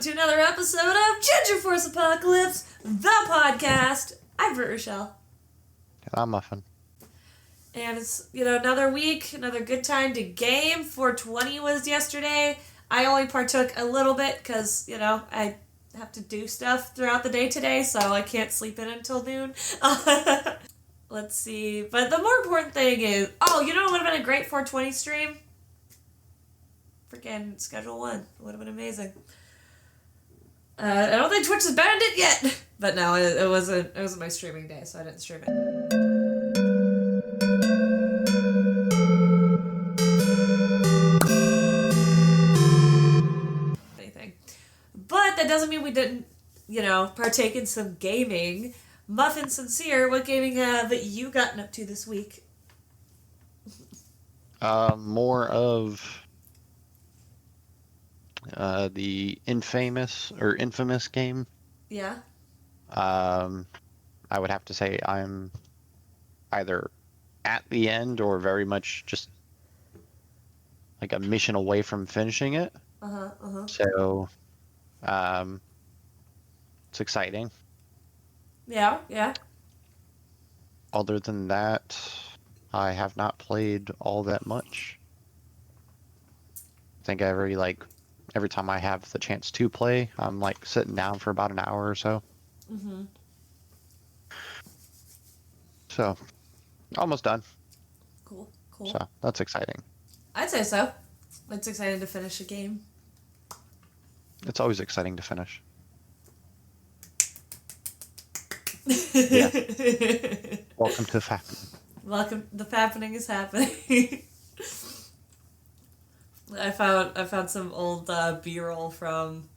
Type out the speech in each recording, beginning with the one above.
to another episode of Ginger Force Apocalypse, the podcast. I'm Britt Rochelle. And I'm Muffin. And it's, another week, another good time to game. 420 was yesterday. I only partook a little bit because, I have to do stuff throughout the day today, so I can't sleep in until noon. Let's see. But the more important thing is, what would have been a great 420 stream? Freaking Schedule 1. It would have been amazing. I don't think Twitch has banned it yet. But no, it wasn't my streaming day, so I didn't stream it. Anything. But that doesn't mean we didn't, partake in some gaming. Muffin Sincere, what gaming have you gotten up to this week? More of the infamous game. Yeah. I would have to say I'm either at the end or very much just like a mission away from finishing it. So, it's exciting. Yeah. Other than that, I have not played all that much. I think every time I have the chance to play, I'm sitting down for about an hour or so. Mm-hmm. So, almost done. Cool. So, that's exciting. I'd say so. It's exciting to finish a game. It's always exciting to finish. Yeah. Welcome to FAP. The fappening is happening. I found some old B-roll from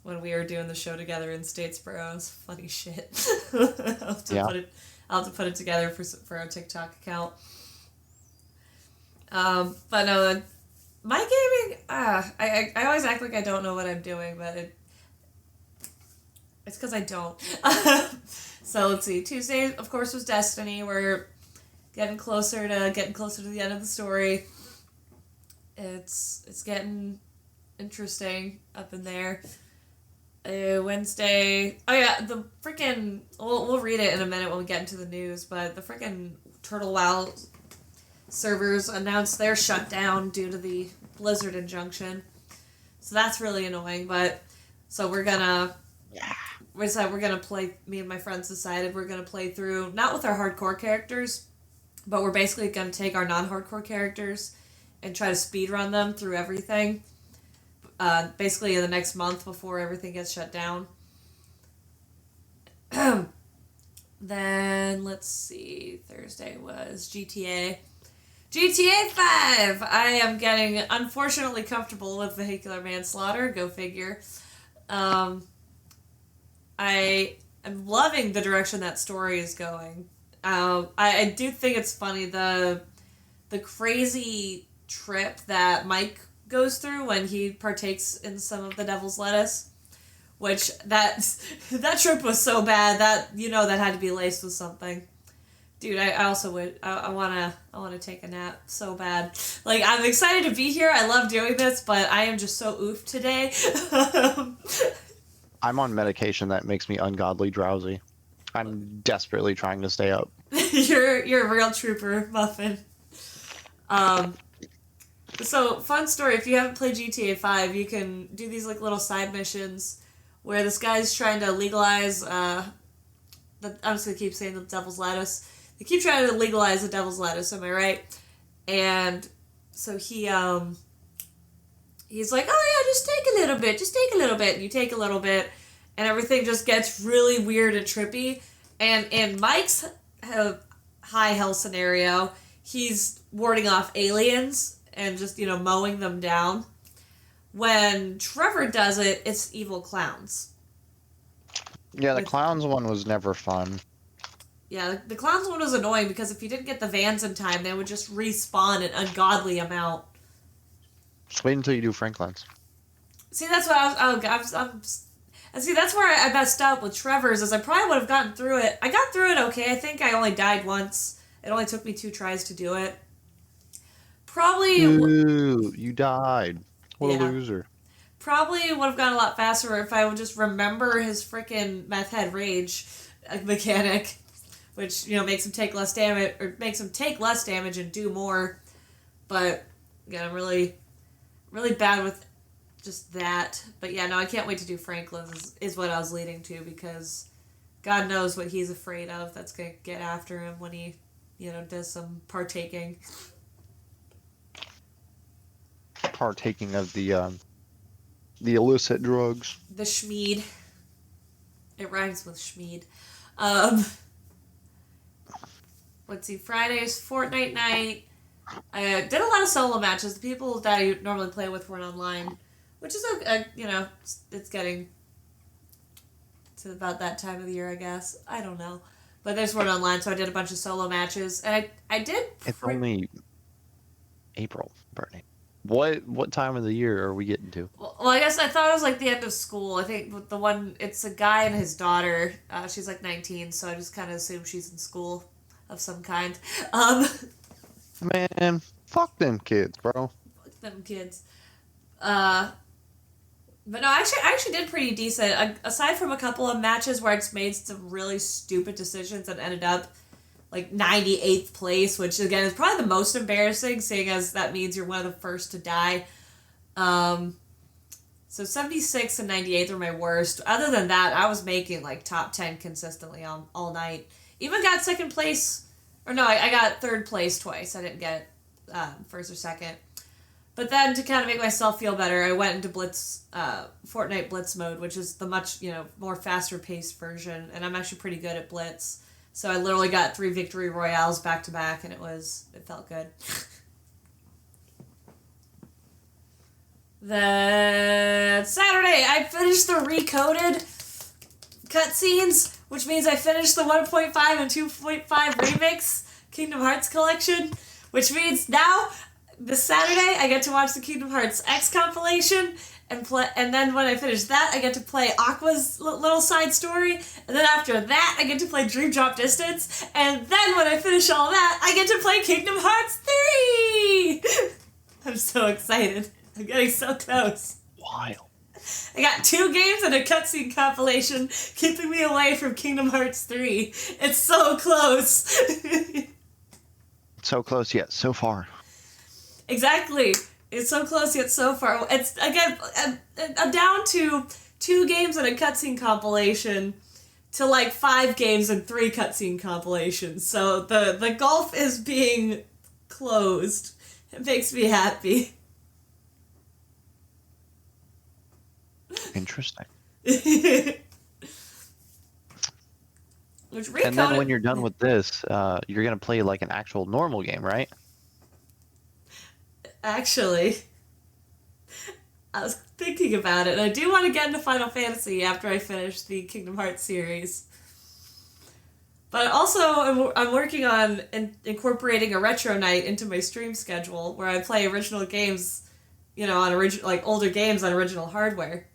when we were doing the show together in Statesboro. It was funny shit. I'll have to put it together for our TikTok account. But no, my gaming, I always act like I don't know what I'm doing, but it's because I don't. So let's see. Tuesday, of course, was Destiny. We're getting closer to the end of the story. It's getting interesting up in there. Wednesday. Oh yeah, the freaking. We'll read it in a minute when we get into the news. But the freaking Turtle WoW servers announced they're shut down due to the Blizzard injunction. So that's really annoying. But so we're gonna. Yeah. We decided we're gonna play. Me and my friends decided we're gonna play through not with our hardcore characters, but we're basically gonna take our non-hardcore characters and try to speedrun them through everything. Basically in the next month before everything gets shut down. Then, let's see, Thursday was GTA. GTA 5! I am getting unfortunately comfortable with vehicular manslaughter, go figure. I am loving the direction that story is going. I do think it's funny, the crazy trip that Mike goes through when he partakes in some of the Devil's Lettuce, which that trip was so bad that that had to be laced with something. Dude, I also would I wanna take a nap so bad. I'm excited to be here. I love doing this, but I am just so oof today. I'm on medication that makes me ungodly drowsy. I'm desperately trying to stay up. You're a real trooper, Muffin. So, fun story, if you haven't played GTA 5, you can do these little side missions where this guy's trying to legalize, I'm just gonna keep saying the Devil's Lettuce. They keep trying to legalize the Devil's Lettuce, am I right? And so he's like, oh yeah, just take a little bit, and you take a little bit, and everything just gets really weird and trippy. And in Mike's high hell scenario, he's warding off aliens and just, mowing them down. When Trevor does it, it's evil clowns. Yeah, the clowns one was never fun. Yeah, the clowns one was annoying because if you didn't get the vans in time, they would just respawn an ungodly amount. Just wait until you do Franklin's. See, that's what see, that's where I messed up with Trevor's, is I probably would have gotten through it. I got through it okay. I think I only died once. It only took me 2 tries to do it. Probably... Ooh, you died. What a loser. probably would have gone a lot faster if I would just remember his freaking meth head rage mechanic, which, you know, makes him take less damage, or makes him take less damage and do more. But, again, I'm really, really bad with just that. But yeah, no, I can't wait to do Franklin's is what I was leading to, because God knows what he's afraid of that's going to get after him when he, you know, does some partaking. Partaking of the illicit drugs. The Schmeed. It rhymes with Schmeed. Let's see, Friday's Fortnite night. I did a lot of solo matches. The people that I normally play with weren't online, which is, you know, it's getting to about that time of the year, I guess. I don't know. But there's one online, so I did a bunch of solo matches. And I did... It's only April, Brittany. What time of the year are we getting to? Well, I guess I thought it was like the end of school. I think the one, it's a guy and his daughter. She's like 19, so I just kind of assume she's in school of some kind. Man, fuck them kids, bro. Fuck them kids. But no, I actually did pretty decent. Aside from a couple of matches where I just made some really stupid decisions and ended up like 98th place, which again is probably the most embarrassing, seeing as that means you're one of the first to die. So 76 and 98th were my worst. Other than that, I was making like top 10 consistently all night. Even got second place, or no, I got third place twice. I didn't get first or second. But then to kind of make myself feel better, I went into Blitz, Fortnite Blitz mode, which is the much, you know, more faster paced version, and I'm actually pretty good at Blitz. So I literally got 3 victory royales back to back, and it felt good. Then Saturday, I finished the recoded cutscenes, which means I finished the 1.5 and 2.5 remix Kingdom Hearts collection, which means now this Saturday I get to watch the Kingdom Hearts X compilation and then when I finish that, I get to play Aqua's little side story, and then after that, I get to play Dream Drop Distance, and then when I finish all that, I get to play Kingdom Hearts 3! I'm so excited. I'm getting so close. Wild. I got 2 games and a cutscene compilation keeping me away from Kingdom Hearts 3. It's so close. So close yet so far. Exactly. It's so close yet so far. It's, again, I'm down to 2 games and a cutscene compilation to like 5 games and 3 cutscene compilations. So the gulf is being closed. It makes me happy. Interesting. And then when you're done with this, you're going to play like an actual normal game, right? Actually, I was thinking about it, and I do want to get into Final Fantasy after I finish the Kingdom Hearts series. But also, I'm working on incorporating a retro night into my stream schedule, where I play original games, you know, on older games on original hardware.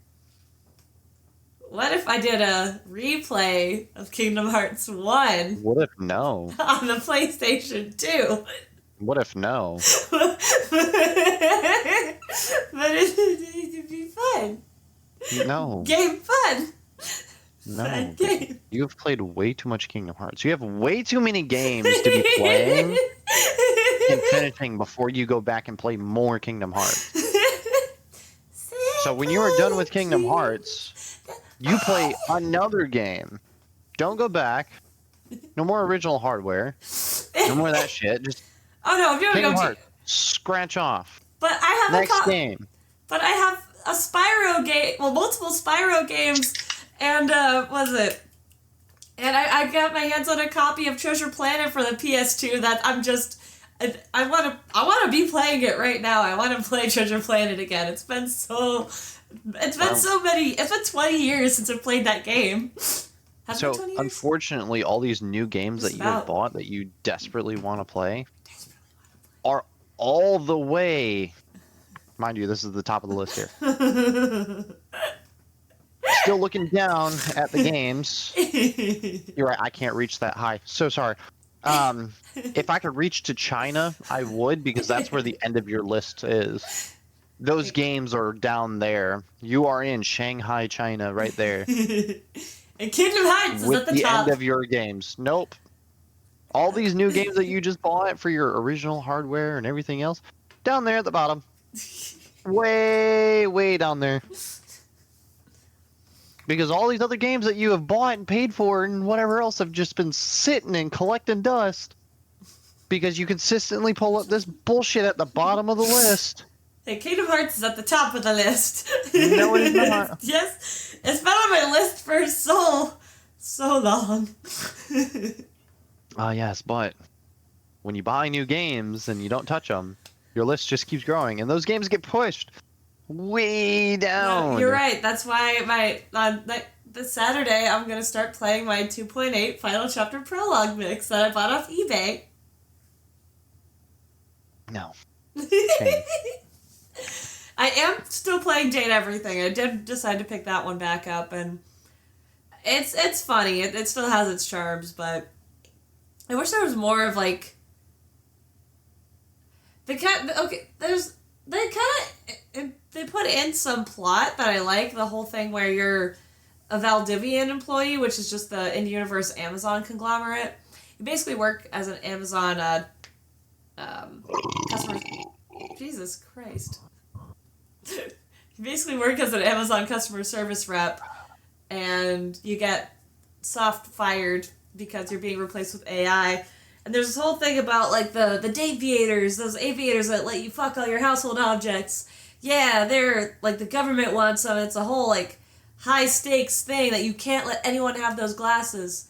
What if I did a replay of Kingdom Hearts 1? What if no? On the PlayStation 2? What if no? But it'd be fun. No. Game fun. No. Fun game. You've played way too much Kingdom Hearts. You have way too many games to be playing and finishing before you go back and play more Kingdom Hearts. So when you are done with Kingdom Hearts, you play another game. Don't go back. No more original hardware. No more of that shit. Just oh no, I'm doing Kingdom Hearts. Scratch off. But I have next game. But I have a Spyro game. Well, multiple Spyro games, and what is it? And I got my hands on a copy of Treasure Planet for the PS2. That I'm just. I want to be playing it right now. I want to play Treasure Planet again. It's been so many. It's been 20 years since I played that game. So unfortunately, all these new games that you have bought that you desperately want to play are all the way. Mind you, this is the top of the list here. Still looking down at the games. You're right. I can't reach that high. So sorry. If I could reach to China, I would, because that's where the end of your list is. Those games are down there. You are in Shanghai, China, right there. And Kingdom Hearts is With at the the end top. of your games. Nope. All these new games that you just bought for your original hardware and everything else, down there at the bottom. Way, way down there. Because all these other games that you have bought and paid for and whatever else have just been sitting and collecting dust. Because you consistently pull up this bullshit at the bottom of the list. Hey, Kingdom Hearts is at the top of the list. No, it is not. Yes, it's been on my list for so long. Yes, but when you buy new games and you don't touch them, your list just keeps growing, and those games get pushed way down. No, you're right. That's why this Saturday I'm gonna start playing my 2.8 Final Chapter Prologue mix that I bought off eBay. No. I am still playing Jade Everything. I did decide to pick that one back up, and it's funny. It still has its charms, but I wish there was more of like they put in some plot that I like. The whole thing where you're a Valdivian employee, which is just the in-universe Amazon conglomerate. You basically work as an Amazon customer. Jesus Christ. You basically work as an Amazon customer service rep, and you get soft fired because you're being replaced with AI. And there's this whole thing about like the Daviators, those aviators that let you fuck all your household objects. Yeah, they're like the government wants them. It's a whole like high stakes thing that you can't let anyone have those glasses.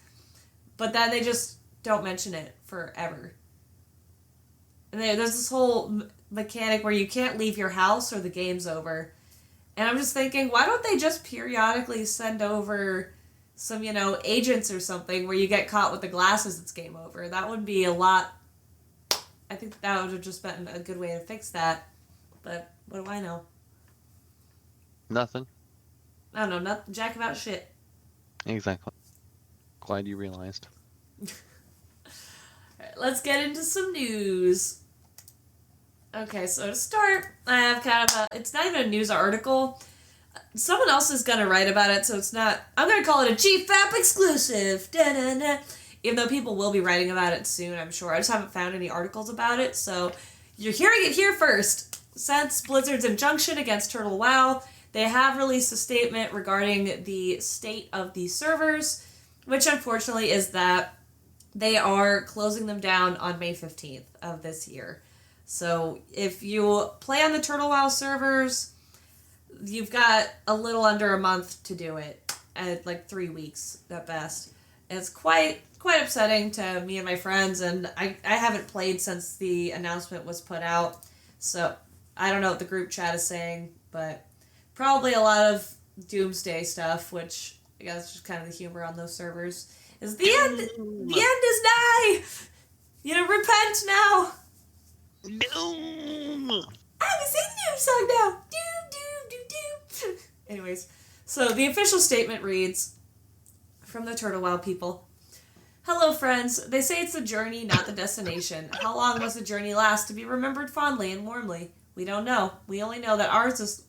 But then they just don't mention it forever. And there's this whole mechanic where you can't leave your house or the game's over. And I'm just thinking, why don't they just periodically send over some, agents or something where you get caught with the glasses, it's game over? That would be a lot. I think that would have just been a good way to fix that. But what do I know? Nothing. I don't know, nothing jack about shit. Exactly. Glad you realized. Alright, let's get into some news. Okay, so to start, I have kind of it's not even a news article. Someone else is going to write about it, so it's not, I'm going to call it a GFAP exclusive. Da-da-da. Even though people will be writing about it soon, I'm sure. I just haven't found any articles about it, so you're hearing it here first. Since Blizzard's injunction against Turtle WoW, they have released a statement regarding the state of the servers, which unfortunately is that they are closing them down on May 15th of this year. So if you play on the Turtle WoW servers, you've got a little under a month to do it, at like 3 weeks at best. And it's quite upsetting to me and my friends, and I haven't played since the announcement was put out, so I don't know what the group chat is saying, but probably a lot of doomsday stuff, which I guess is just kind of the humor on those servers. Is the end is nigh! Repent now! Doom! I'm gonna sing the Doom song now! Doom, doom, doom, doom! Anyways, so the official statement reads, from the Turtle WoW people, "Hello friends, they say it's the journey, not the destination. How long must the journey last to be remembered fondly and warmly? We don't know. We only know that ours is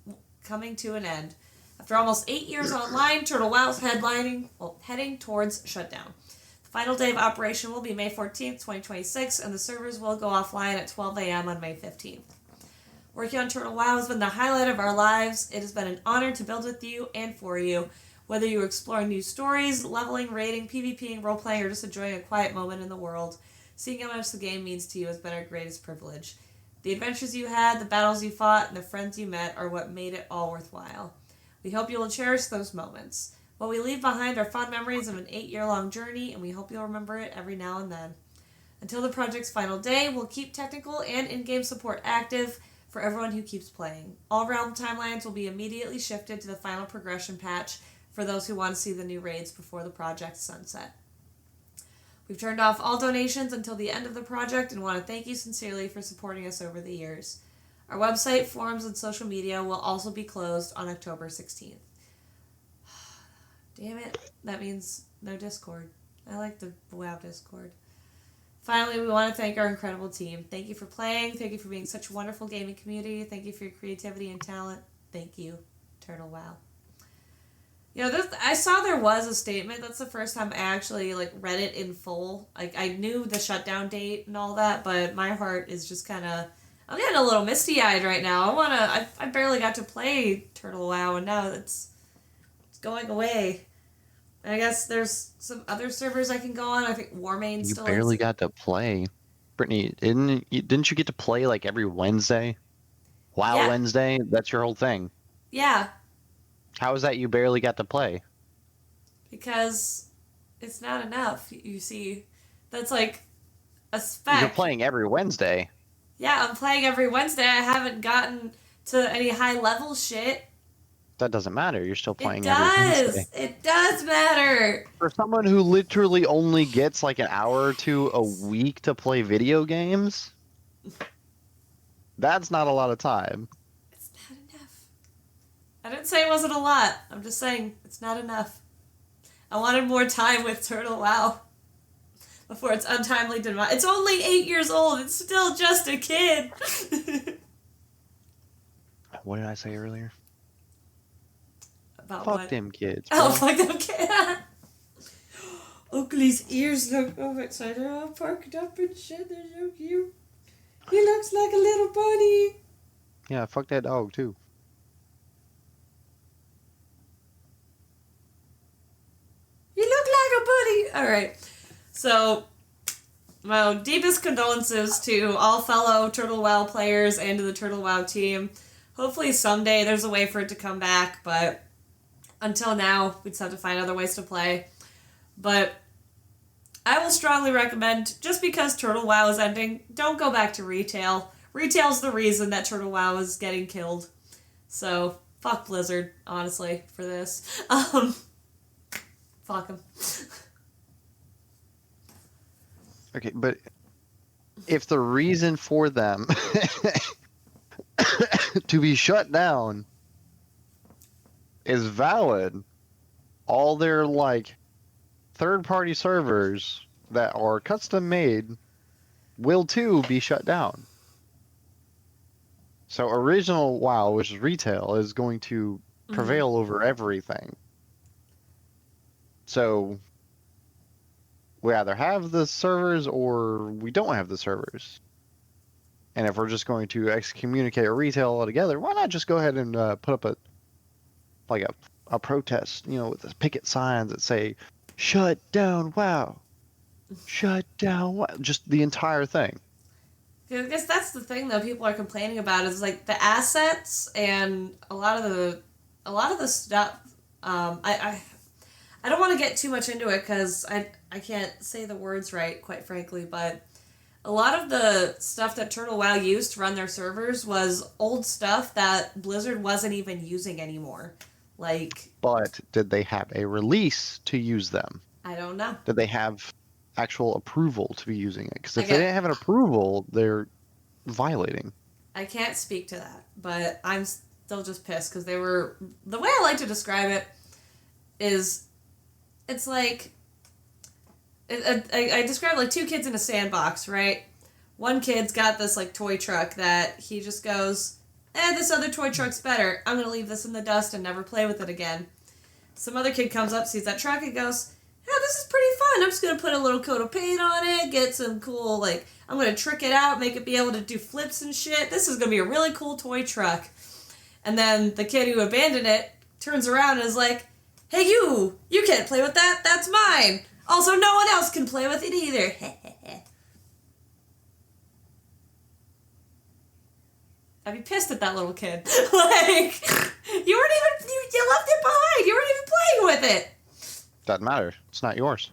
coming to an end. After almost 8 years online, Turtle WoW's heading towards shutdown. The final day of operation will be May 14th, 2026, and the servers will go offline at 12 a.m. on May 15th. Working on Turtle WoW has been the highlight of our lives. It has been an honor to build with you and for you. Whether you're exploring new stories, leveling, raiding, PvPing, roleplaying, or just enjoying a quiet moment in the world, seeing how much the game means to you has been our greatest privilege. The adventures you had, the battles you fought, and the friends you met are what made it all worthwhile. We hope you will cherish those moments. What we leave behind are fond memories of an 8-year-long journey, and we hope you'll remember it every now and then. Until the project's final day, we'll keep technical and in-game support active for everyone who keeps playing. All realm timelines will be immediately shifted to the final progression patch for those who want to see the new raids before the project's sunset. We've turned off all donations until the end of the project and want to thank you sincerely for supporting us over the years. Our website, forums, and social media will also be closed on October 16th. Damn it. That means no Discord. I like the WoW Discord. Finally, we want to thank our incredible team. Thank you for playing. Thank you for being such a wonderful gaming community. Thank you for your creativity and talent. Thank you, Turtle Wow. You know, I saw there was a statement. That's the first time I actually read it in full. I knew the shutdown date and all that, but my heart is just kind of. I'm getting a little misty eyed right now. I barely got to play Turtle Wow, and now it's going away. And I guess there's some other servers I can go on. I think Warmane still. You barely got to play. Brittany, didn't you get to play every Wednesday? Wow, yeah. Wednesday? That's your whole thing. Yeah. How is that you barely got to play? Because it's not enough, you see. That's a spec. You're playing every Wednesday. Yeah, I'm playing every Wednesday. I haven't gotten to any high-level shit. That doesn't matter. You're still playing every Wednesday. It does matter. For someone who literally only gets an hour or two a week to play video games, that's not a lot of time. It's not enough. I didn't say it wasn't a lot. I'm just saying it's not enough. I wanted more time with Turtle Wow before it's untimely demise. It's only 8 years old. It's still just a kid. What did I say earlier? About fuck what? Them kids. Bro. Oh, fuck them kids. Oakley's ears look excited. All parked up and shit. They're so cute. He looks like a little bunny. Yeah, fuck that dog too. You look like a bunny. All right. So, my deepest condolences to all fellow Turtle WoW players and to the Turtle WoW team. Hopefully someday there's a way for it to come back, but until now, we just have to find other ways to play. But I will strongly recommend, just because Turtle WoW is ending, don't go back to retail. Retail's the reason that Turtle WoW is getting killed. So, fuck Blizzard, honestly, for this. Fuck them. Okay, but if the reason for them to be shut down is valid, all their third-party servers that are custom made will too be shut down. So original WoW, which is retail, is going to prevail over everything. So we either have the servers or we don't have the servers. And if we're just going to excommunicate retail altogether, why not just go ahead and put up a protest, with the picket signs that say, "Shut down WoW, shut down WoW," just the entire thing. I guess that's the thing though. People are complaining about is the assets and a lot of the stuff. I don't want to get too much into it because I can't say the words right, quite frankly, but a lot of the stuff that Turtle WoW used to run their servers was old stuff that Blizzard wasn't even using anymore. But did they have a release to use them? I don't know. Did they have actual approval to be using it? Because if they didn't have an approval, they're violating. I can't speak to that, but I'm still just pissed because they were... The way I like to describe it is... It's I describe two kids in a sandbox, right? One kid's got this toy truck that he just goes, this other toy truck's better. I'm going to leave this in the dust and never play with it again. Some other kid comes up, sees that truck, and goes, yeah, this is pretty fun. I'm just going to put a little coat of paint on it, get some cool, I'm going to trick it out, make it be able to do flips and shit. This is going to be a really cool toy truck. And then the kid who abandoned it turns around and is like, hey, you can't play with that. That's mine. Also, no one else can play with it either. I'd be pissed at that little kid. You weren't even, you left it behind. You weren't even playing with it. Doesn't matter. It's not yours.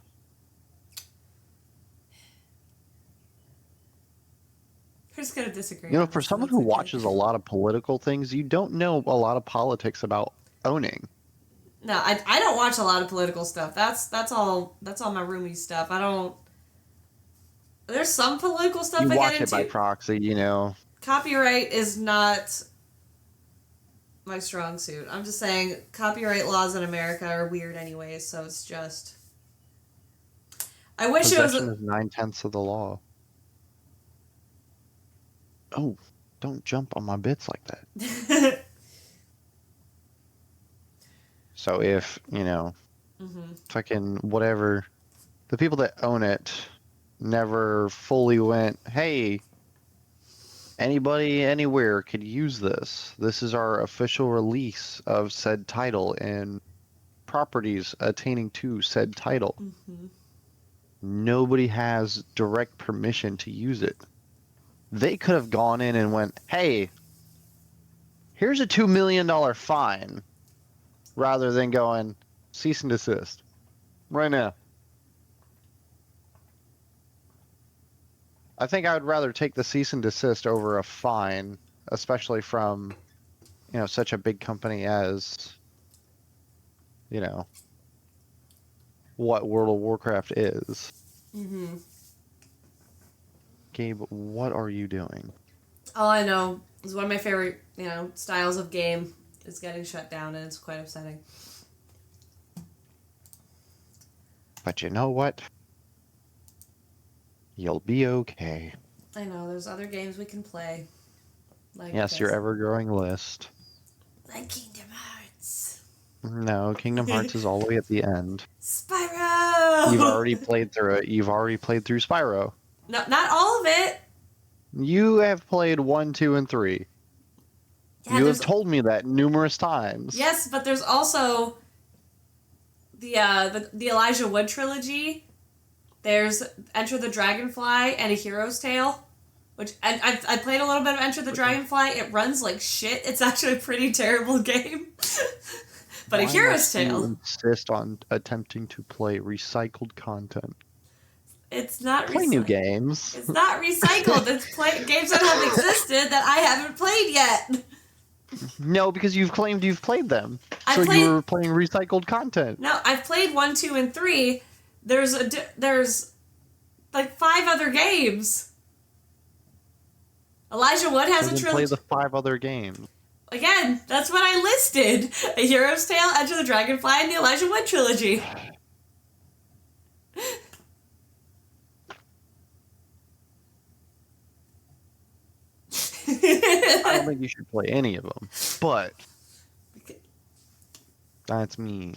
We're just going to disagree. For someone who watches a lot of political things, you don't know a lot of politics about owning. No, I don't watch a lot of political stuff. That's all my roomie stuff. I don't... There's some political stuff I get into. You watch it by proxy, Copyright is not my strong suit. I'm just saying copyright laws in America are weird anyways, so it's just... I wish Possession it was... is 9/10 of the law. Oh, don't jump on my bits like that. So if, fucking whatever, the people that own it never fully went, hey, anybody anywhere could use this. This is our official release of said title and properties attaining to said title. Nobody has direct permission to use it. They could have gone in and went, hey, here's a $2 million fine, rather than going, cease and desist right now. I think I would rather take the cease and desist over a fine, especially from, such a big company as, what World of Warcraft is. Gabe, what are you doing? All I know is one of my favorite, styles of game is getting shut down, and it's quite upsetting. But you know what? You'll be okay. I know, there's other games we can play. Yes, your ever-growing list. Like Kingdom Hearts. No, Kingdom Hearts is all the way at the end. Spyro! You've already played through it. You've already played through Spyro. No, not all of it. You have played 1, 2, and 3. Yeah, you have told me that numerous times. Yes, but there's also the Elijah Wood trilogy. There's Enter the Dragonfly and A Hero's Tale, which I played a little bit of Enter the Dragonfly. It runs like shit. It's actually a pretty terrible game. But A Hero's Tale. You insist on attempting to play recycled content. It's not play new games. It's not recycled. It's games that have existed that I haven't played yet. No, because you've claimed you've played them. You were playing recycled content. No, I've played 1, 2, and 3. There's like 5 other games. Elijah Wood has a trilogy. Play the 5 other games. Again, that's what I listed. A Hero's Tale, Enter the Dragonfly, and the Elijah Wood trilogy. I don't think you should play any of them, but that's me.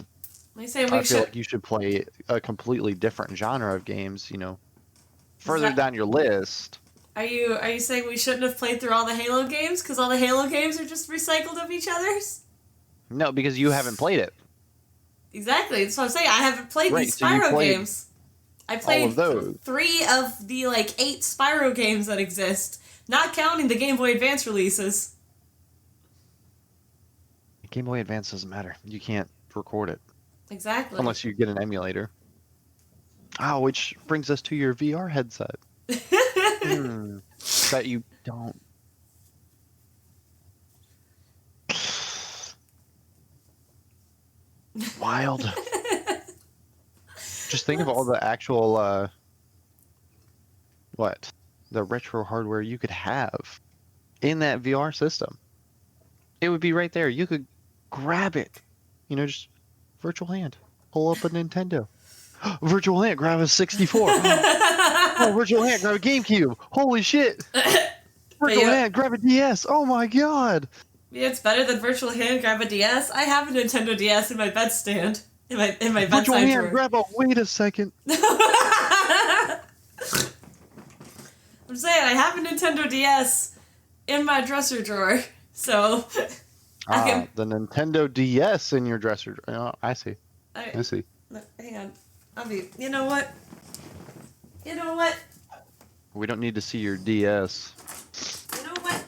I feel like you should play a completely different genre of games, further down your list. Are you saying we shouldn't have played through all the Halo games because all the Halo games are just recycled of each other's? No, because you haven't played it. Exactly, that's what I'm saying. I haven't played these Spyro games. I played all of those. 3 of the 8 Spyro games that exist. Not counting the Game Boy Advance releases. Game Boy Advance doesn't matter. You can't record it. Exactly. Unless you get an emulator. Oh, which brings us to your VR headset. That you don't. Wild. Just think of all the actual, the retro hardware you could have in that VR system. It would be right there. You could grab it. Just virtual hand. Pull up a Nintendo. Virtual hand, grab a 64. Oh, virtual hand, grab a GameCube. Holy shit. Virtual hand, grab a DS. Oh my god. Yeah, it's better than virtual hand, grab a DS. I have a Nintendo DS in my bedstand. In my bedside virtual hand, drawer. grab a wait a second. I'm saying I have a Nintendo DS in my dresser drawer, so the Nintendo DS in your dresser drawer. Oh, I see. I see. Hang on. You know what? We don't need to see your DS. You know what?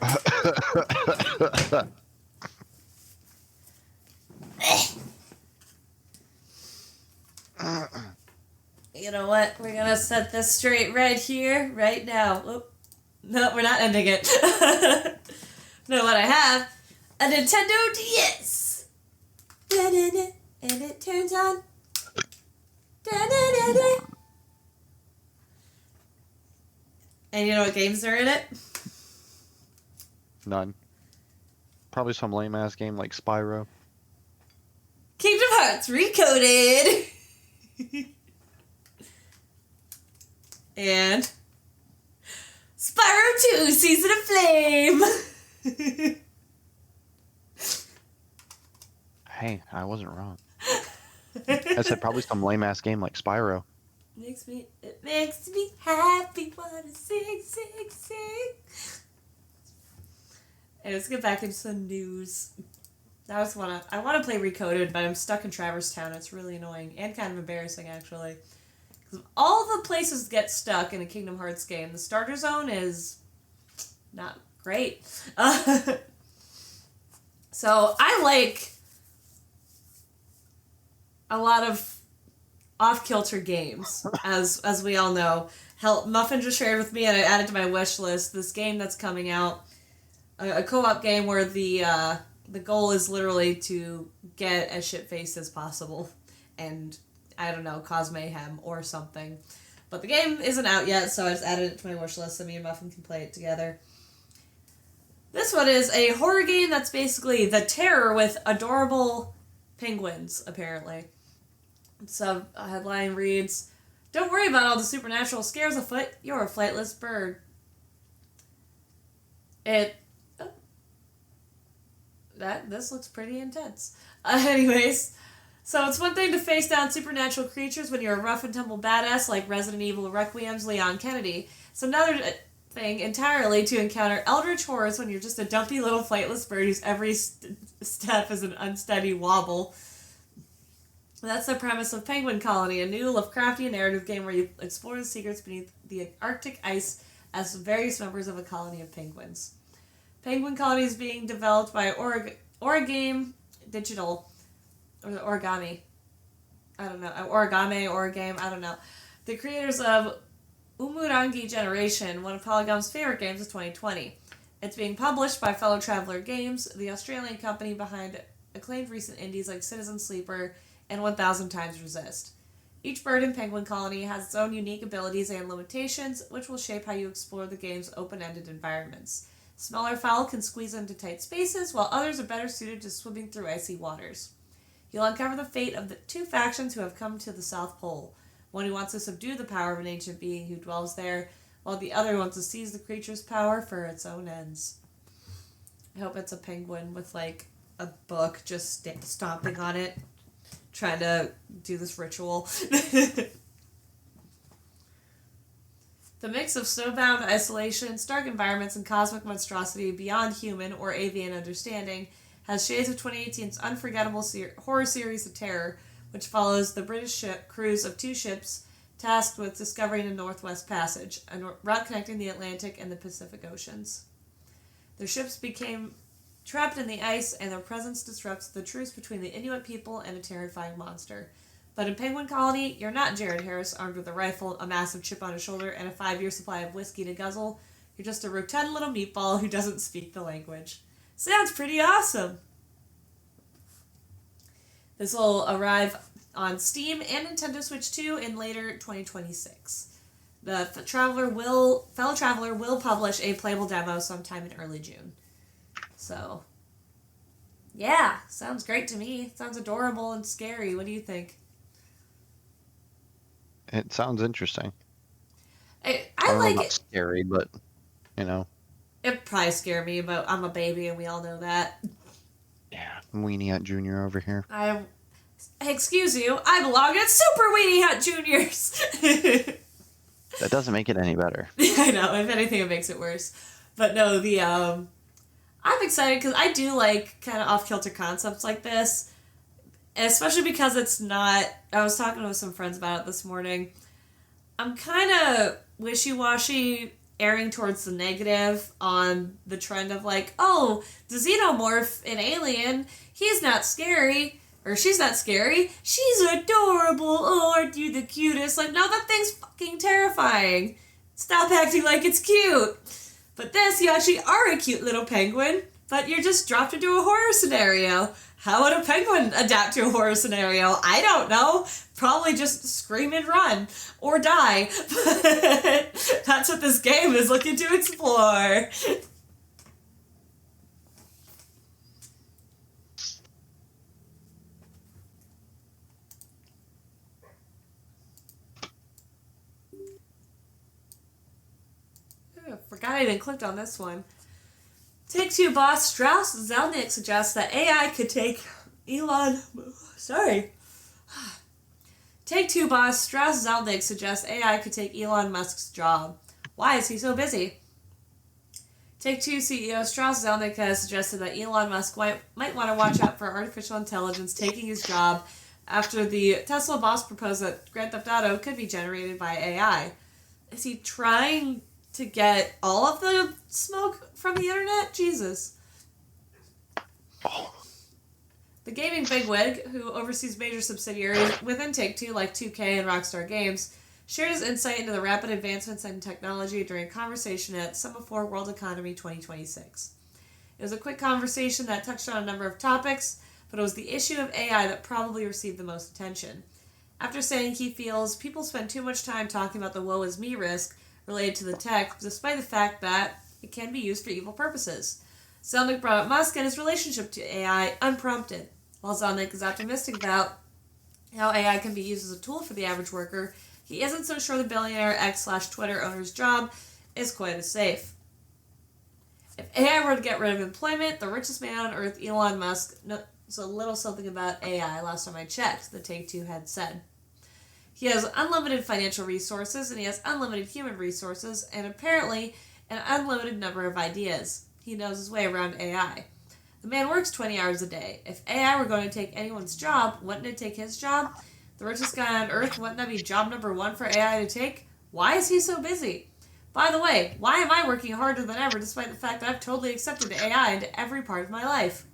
You know what? We're gonna set this straight right here, right now. Oop. No, we're not ending it. No, what I have? A Nintendo DS! Da-da-da. And it turns on. Da-da-da-da. And you know what games are in it? None. Probably some lame-ass game like Spyro. Kingdom Hearts Recoded! And Spyro 2 Season of Flame! Hey, I wasn't wrong. I said probably some lame-ass game like Spyro. It makes me happy, wanna sing, sing, sing. And let's get back into some news. I want to play Recoded, but I'm stuck in Traverse Town. It's really annoying and kind of embarrassing, actually. Because all the places get stuck in a Kingdom Hearts game. The starter zone is not great. So I like a lot of off-kilter games, as we all know. Hell, Muffin just shared with me, and I added to my wish list, this game that's coming out, a co-op game where the goal is literally to get as shit-faced as possible, and, I don't know, cause mayhem or something. But the game isn't out yet, so I just added it to my wish list so me and Muffin can play it together. This one is a horror game that's basically The Terror with adorable penguins, apparently. So, a headline reads, "Don't worry about all the supernatural scares afoot, you're a flightless bird." This looks pretty intense. Anyways, so it's one thing to face down supernatural creatures when you're a rough and tumble badass like Resident Evil Requiem's Leon Kennedy. It's another thing entirely to encounter eldritch horrors when you're just a dumpy little flightless bird whose every step is an unsteady wobble. That's the premise of Penguin Colony, a new Lovecraftian narrative game where you explore the secrets beneath the Arctic ice as various members of a colony of penguins. Penguin Colony is being developed by Origame Digital, or Origami. I don't know. Origame, I don't know. The creators of Umurangi Generation, one of Polygon's favorite games of 2020. It's being published by Fellow Traveller Games, the Australian company behind acclaimed recent indies like Citizen Sleeper and 1000 Times Resist. Each bird in Penguin Colony has its own unique abilities and limitations, which will shape how you explore the game's open-ended environments. Smaller fowl can squeeze into tight spaces, while others are better suited to swimming through icy waters. You'll uncover the fate of the two factions who have come to the South Pole, one who wants to subdue the power of an ancient being who dwells there, while the other wants to seize the creature's power for its own ends. I hope it's a penguin with, like, a book just stomping on it, trying to do this ritual. The mix of snowbound isolation, stark environments, and cosmic monstrosity beyond human or avian understanding has shades of 2018's unforgettable horror series of terror, which follows the British crews of two ships tasked with discovering the Northwest Passage, a route connecting the Atlantic and the Pacific Oceans. Their ships became trapped in the ice, and their presence disrupts the truce between the Inuit people and a terrifying monster. But in Penguin Colony, you're not Jared Harris armed with a rifle, a massive chip on his shoulder, and a 5-year supply of whiskey to guzzle. You're just a rotund little meatball who doesn't speak the language. Sounds pretty awesome! This will arrive on Steam and Nintendo Switch 2 in later 2026. The fellow traveler will publish a playable demo sometime in early June. So, yeah, sounds great to me. Sounds adorable and scary. What do you think? It sounds interesting. I don't like know about it. Scary, but you know. It'd probably scare me, but I'm a baby and we all know that. Yeah, Weenie Hut Jr. over here. Excuse you, I belong at Super Weenie Hut Juniors! That doesn't make it any better. I know, if anything it makes it worse. But no, I'm excited because I do like kind of off-kilter concepts like this. Especially because it's not... I was talking with some friends about it this morning. I'm kind of wishy-washy, erring towards the negative on the trend of like, oh, the xenomorph in Alien, he's not scary. Or she's not scary. She's adorable. Oh, aren't you the cutest? Like, no, that thing's fucking terrifying. Stop acting like it's cute. But this, you actually are a cute little penguin, but you're just dropped into a horror scenario. How would a penguin adapt to a horror scenario? I don't know. Probably just scream and run. Or die. But that's what this game is looking to explore. God, I didn't click on this one. Take-Two boss Strauss Zelnick suggests that AI could take Take-Two boss Strauss Zelnick suggests AI could take Elon Musk's job. Why is he so busy? Take-Two CEO Strauss Zelnick has suggested that Elon Musk might want to watch out for artificial intelligence taking his job after the Tesla boss proposed that Grand Theft Auto could be generated by AI. Is he trying to get all of the smoke from the internet? Jesus. Oh. The gaming bigwig, who oversees major subsidiaries within Take-Two like 2K and Rockstar Games, shared his insight into the rapid advancements in technology during a conversation at Semaphore World Economy 2026. It was a quick conversation that touched on a number of topics, but it was the issue of AI that probably received the most attention. After saying he feels people spend too much time talking about the woe is me risk related to the tech, despite the fact that it can be used for evil purposes. Zelnick brought up Musk and his relationship to AI unprompted. While Zelnick is optimistic about how AI can be used as a tool for the average worker, he isn't so sure the billionaire X/Twitter owner's job is quite as safe. If AI were to get rid of employment, the richest man on earth, Elon Musk, knows a little something about AI last time I checked, the Take-Two had said. He has unlimited financial resources, and he has unlimited human resources, and apparently an unlimited number of ideas. He knows his way around AI. The man works 20 hours a day. If AI were going to take anyone's job, wouldn't it take his job? The richest guy on earth, wouldn't that be job number one for AI to take? Why is he so busy? By the way, why am I working harder than ever despite the fact that I've totally accepted AI into every part of my life?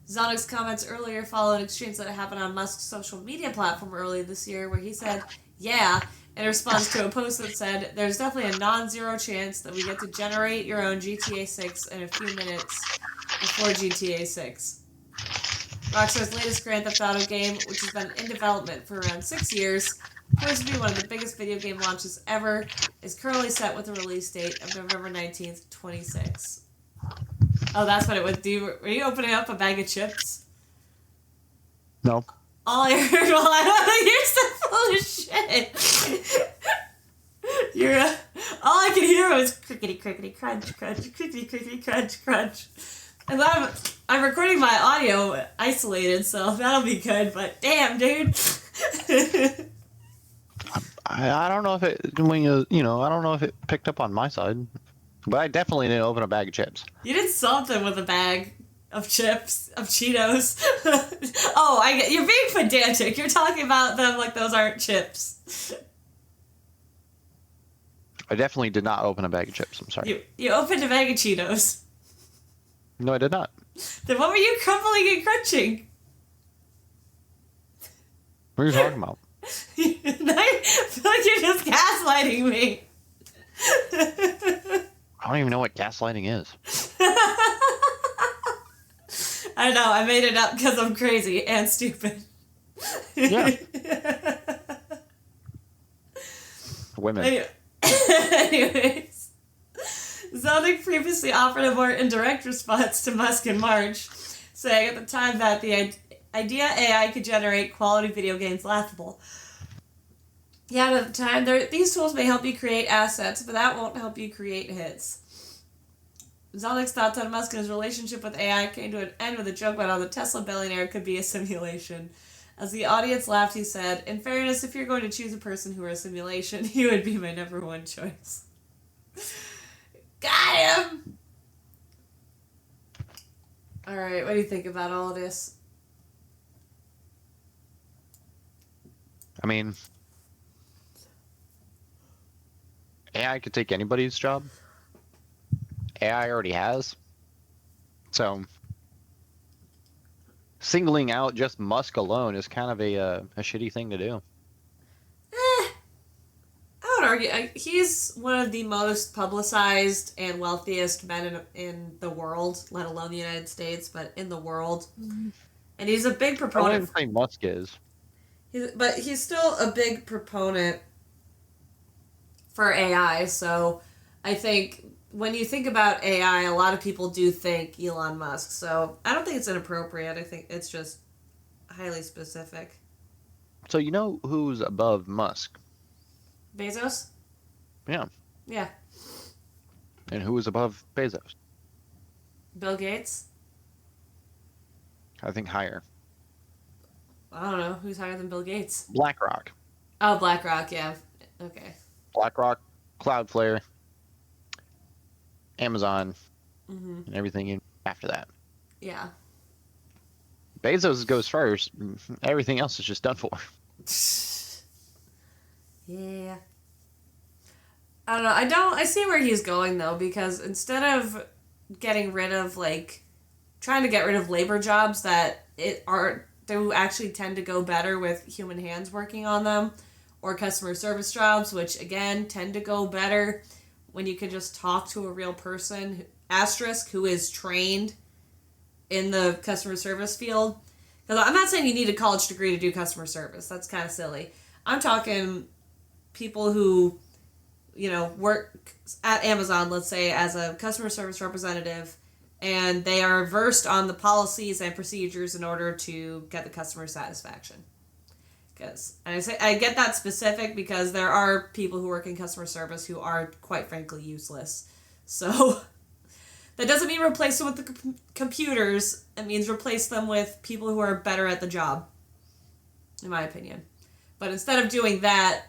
Zelnick's comments earlier follow an exchange that happened on Musk's social media platform earlier this year where he said, yeah, in response to a post that said, there's definitely a non-zero chance that we get to generate your own GTA 6 in a few minutes before GTA 6. Rockstar's latest Grand Theft Auto game, which has been in development for around 6 years, poised to be one of the biggest video game launches ever, is currently set with a release date of November 19th, 26. Oh, that's what it would do. Were you opening up a bag of chips? No. All I heard while you're so full of shit. All I could hear was crickety crickety crunch crunch crickety crickety crunch crunch. And I'm recording my audio isolated, so that'll be good. But damn, dude. I don't know if it I don't know if it picked up on my side, but I definitely didn't open a bag of chips. You did something with a bag of chips, of Cheetos. Oh, you're being pedantic. You're talking about them like those aren't chips. I definitely did not open a bag of chips. I'm sorry. You opened a bag of Cheetos. No, I did not. Then what were you crumbling and crunching? What are you talking about? I feel like you're just gaslighting me. I don't even know what gaslighting is. I know, I made it up because I'm crazy and stupid. Yeah. Women. Anyways, Zelnick previously offered a more indirect response to Musk in March, saying at the time that the idea AI could generate quality video games laughable. Yeah, at the time, these tools may help you create assets, but that won't help you create hits. Zelnick's thoughts on Musk and his relationship with AI came to an end with a joke about how the Tesla billionaire could be a simulation. As the audience laughed, he said, in fairness, if you're going to choose a person who were a simulation, he would be my number one choice. Got him! Alright, what do you think about all of this? I mean, AI could take anybody's job. AI already has. So, singling out just Musk alone is kind of a shitty thing to do. I would argue he's one of the most publicized and wealthiest men in the world, let alone the United States, but in the world. Mm-hmm. And he's a big proponent. I wouldn't say Musk is. But he's still a big proponent for AI, so I think when you think about AI, a lot of people do think Elon Musk, so I don't think it's inappropriate. I think it's just highly specific. So you know who's above Musk? Bezos? Yeah. Yeah. And who is above Bezos? Bill Gates? I think higher. I don't know. Who's higher than Bill Gates? BlackRock. Oh, BlackRock, yeah. Okay. BlackRock, Cloudflare, Amazon, Mm-hmm. and everything after that. Yeah. Bezos goes first. Everything else is just done for. Yeah. I don't know. I see where he's going, though, because instead of getting rid of, like, trying to get rid of labor jobs that do actually tend to go better with human hands working on them, or customer service jobs, which, again, tend to go better when you can just talk to a real person, asterisk, who is trained in the customer service field. Because I'm not saying you need a college degree to do customer service. That's kind of silly. I'm talking people who, work at Amazon, let's say, as a customer service representative, and they are versed on the policies and procedures in order to get the customer satisfaction. Because I get that specific because there are people who work in customer service who are, quite frankly, useless. So that doesn't mean replace them with the computers. It means replace them with people who are better at the job, in my opinion. But instead of doing that,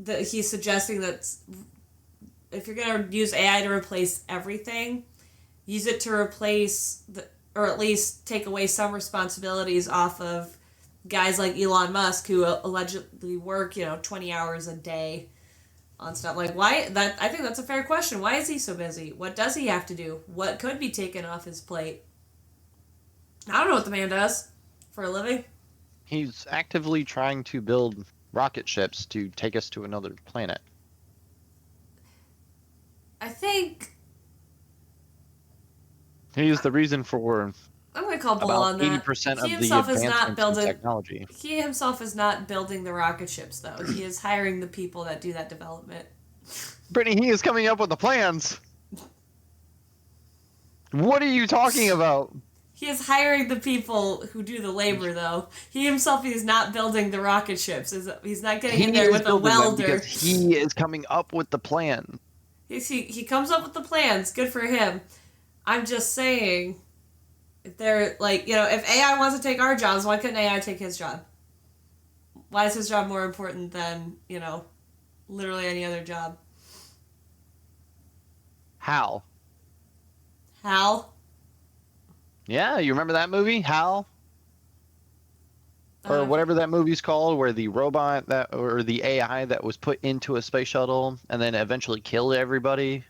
he's suggesting that if you're going to use AI to replace everything, use it to replace or at least take away some responsibilities off of guys like Elon Musk who allegedly work, 20 hours a day on stuff. Like, why? I think that's a fair question. Why is he so busy? What does he have to do? What could be taken off his plate? I don't know what the man does for a living. He's actively trying to build rocket ships to take us to another planet. I think He's the reason for I'm going to call bull about on that. 80% of He the himself is not advancements in building technology. He himself is not building the rocket ships, though. He is hiring the people that do that development. Brittany, he is coming up with the plans. What are you talking about? He is hiring the people who do the labor, though. He himself is not building the rocket ships. He's not getting in there with a welder. Because he is coming up with the plan. He comes up with the plans. Good for him. I'm just saying, if they're if AI wants to take our jobs, why couldn't AI take his job? Why is his job more important than, literally any other job? Hal. Hal? Yeah, you remember that movie, Hal? Or whatever that movie's called, where the robot or the AI that was put into a space shuttle and then eventually killed everybody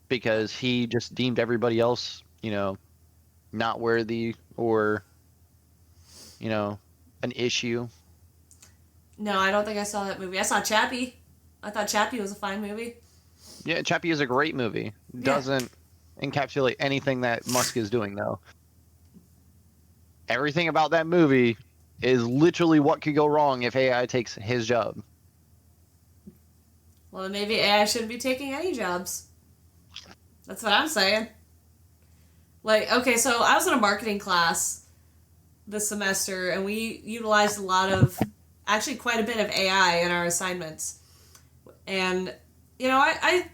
because he just deemed everybody else, not worthy or, an issue. No, I don't think I saw that movie. I saw Chappie. I thought Chappie was a fine movie. Yeah, Chappie is a great movie. Doesn't encapsulate anything that Musk is doing, though. Everything about that movie is literally what could go wrong if AI takes his job. Well, then maybe AI shouldn't be taking any jobs. That's what I'm saying. Okay, so I was in a marketing class this semester, and we utilized actually quite a bit of AI in our assignments. And, I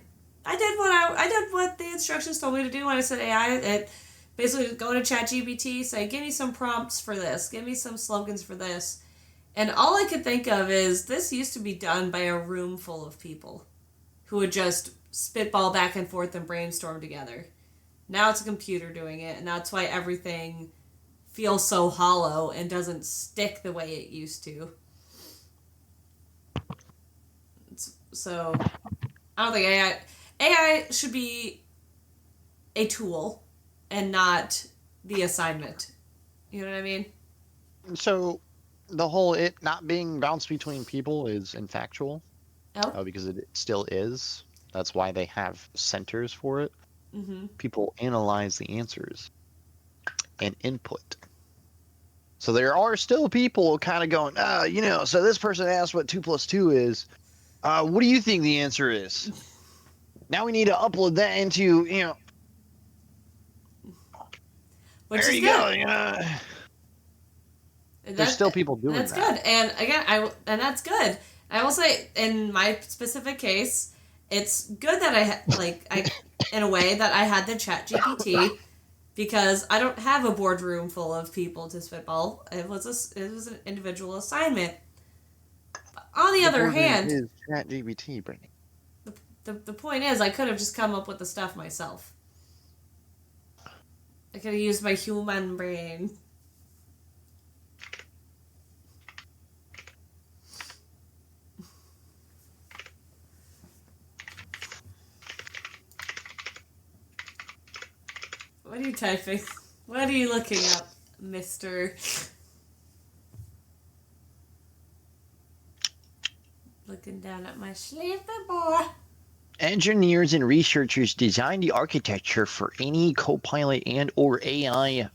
did what the instructions told me to do when I said AI. It basically go to ChatGPT, say, give me some prompts for this, give me some slogans for this. And all I could think of is this used to be done by a room full of people who would just spitball back and forth and brainstorm together. Now it's a computer doing it, and that's why everything feels so hollow and doesn't stick the way it used to. So, I don't think AI should be a tool and not the assignment. You know what I mean? So, the whole it not being bounced between people is infactual. Oh? Because it still is. That's why they have centers for it. Mm-hmm. People analyze the answers and input. So there are still people kind of going, so this person asked what 2 + 2 is. What do you think the answer is? Now we need to upload that into, Which there is you good. go. There's still people doing that. That's good. And again, and that's good. I will say, in my specific case, it's good that I in a way that I had the chat GPT because I don't have a boardroom full of people to spitball. It was an individual assignment. But on the other hand, is ChatGPT, Brittany. the point is I could have just come up with the stuff myself. I could have used my human brain. What are you typing? What are you looking up, mister? Looking down at my sleepy boy. Engineers and researchers design the architecture for any Copilot and or AI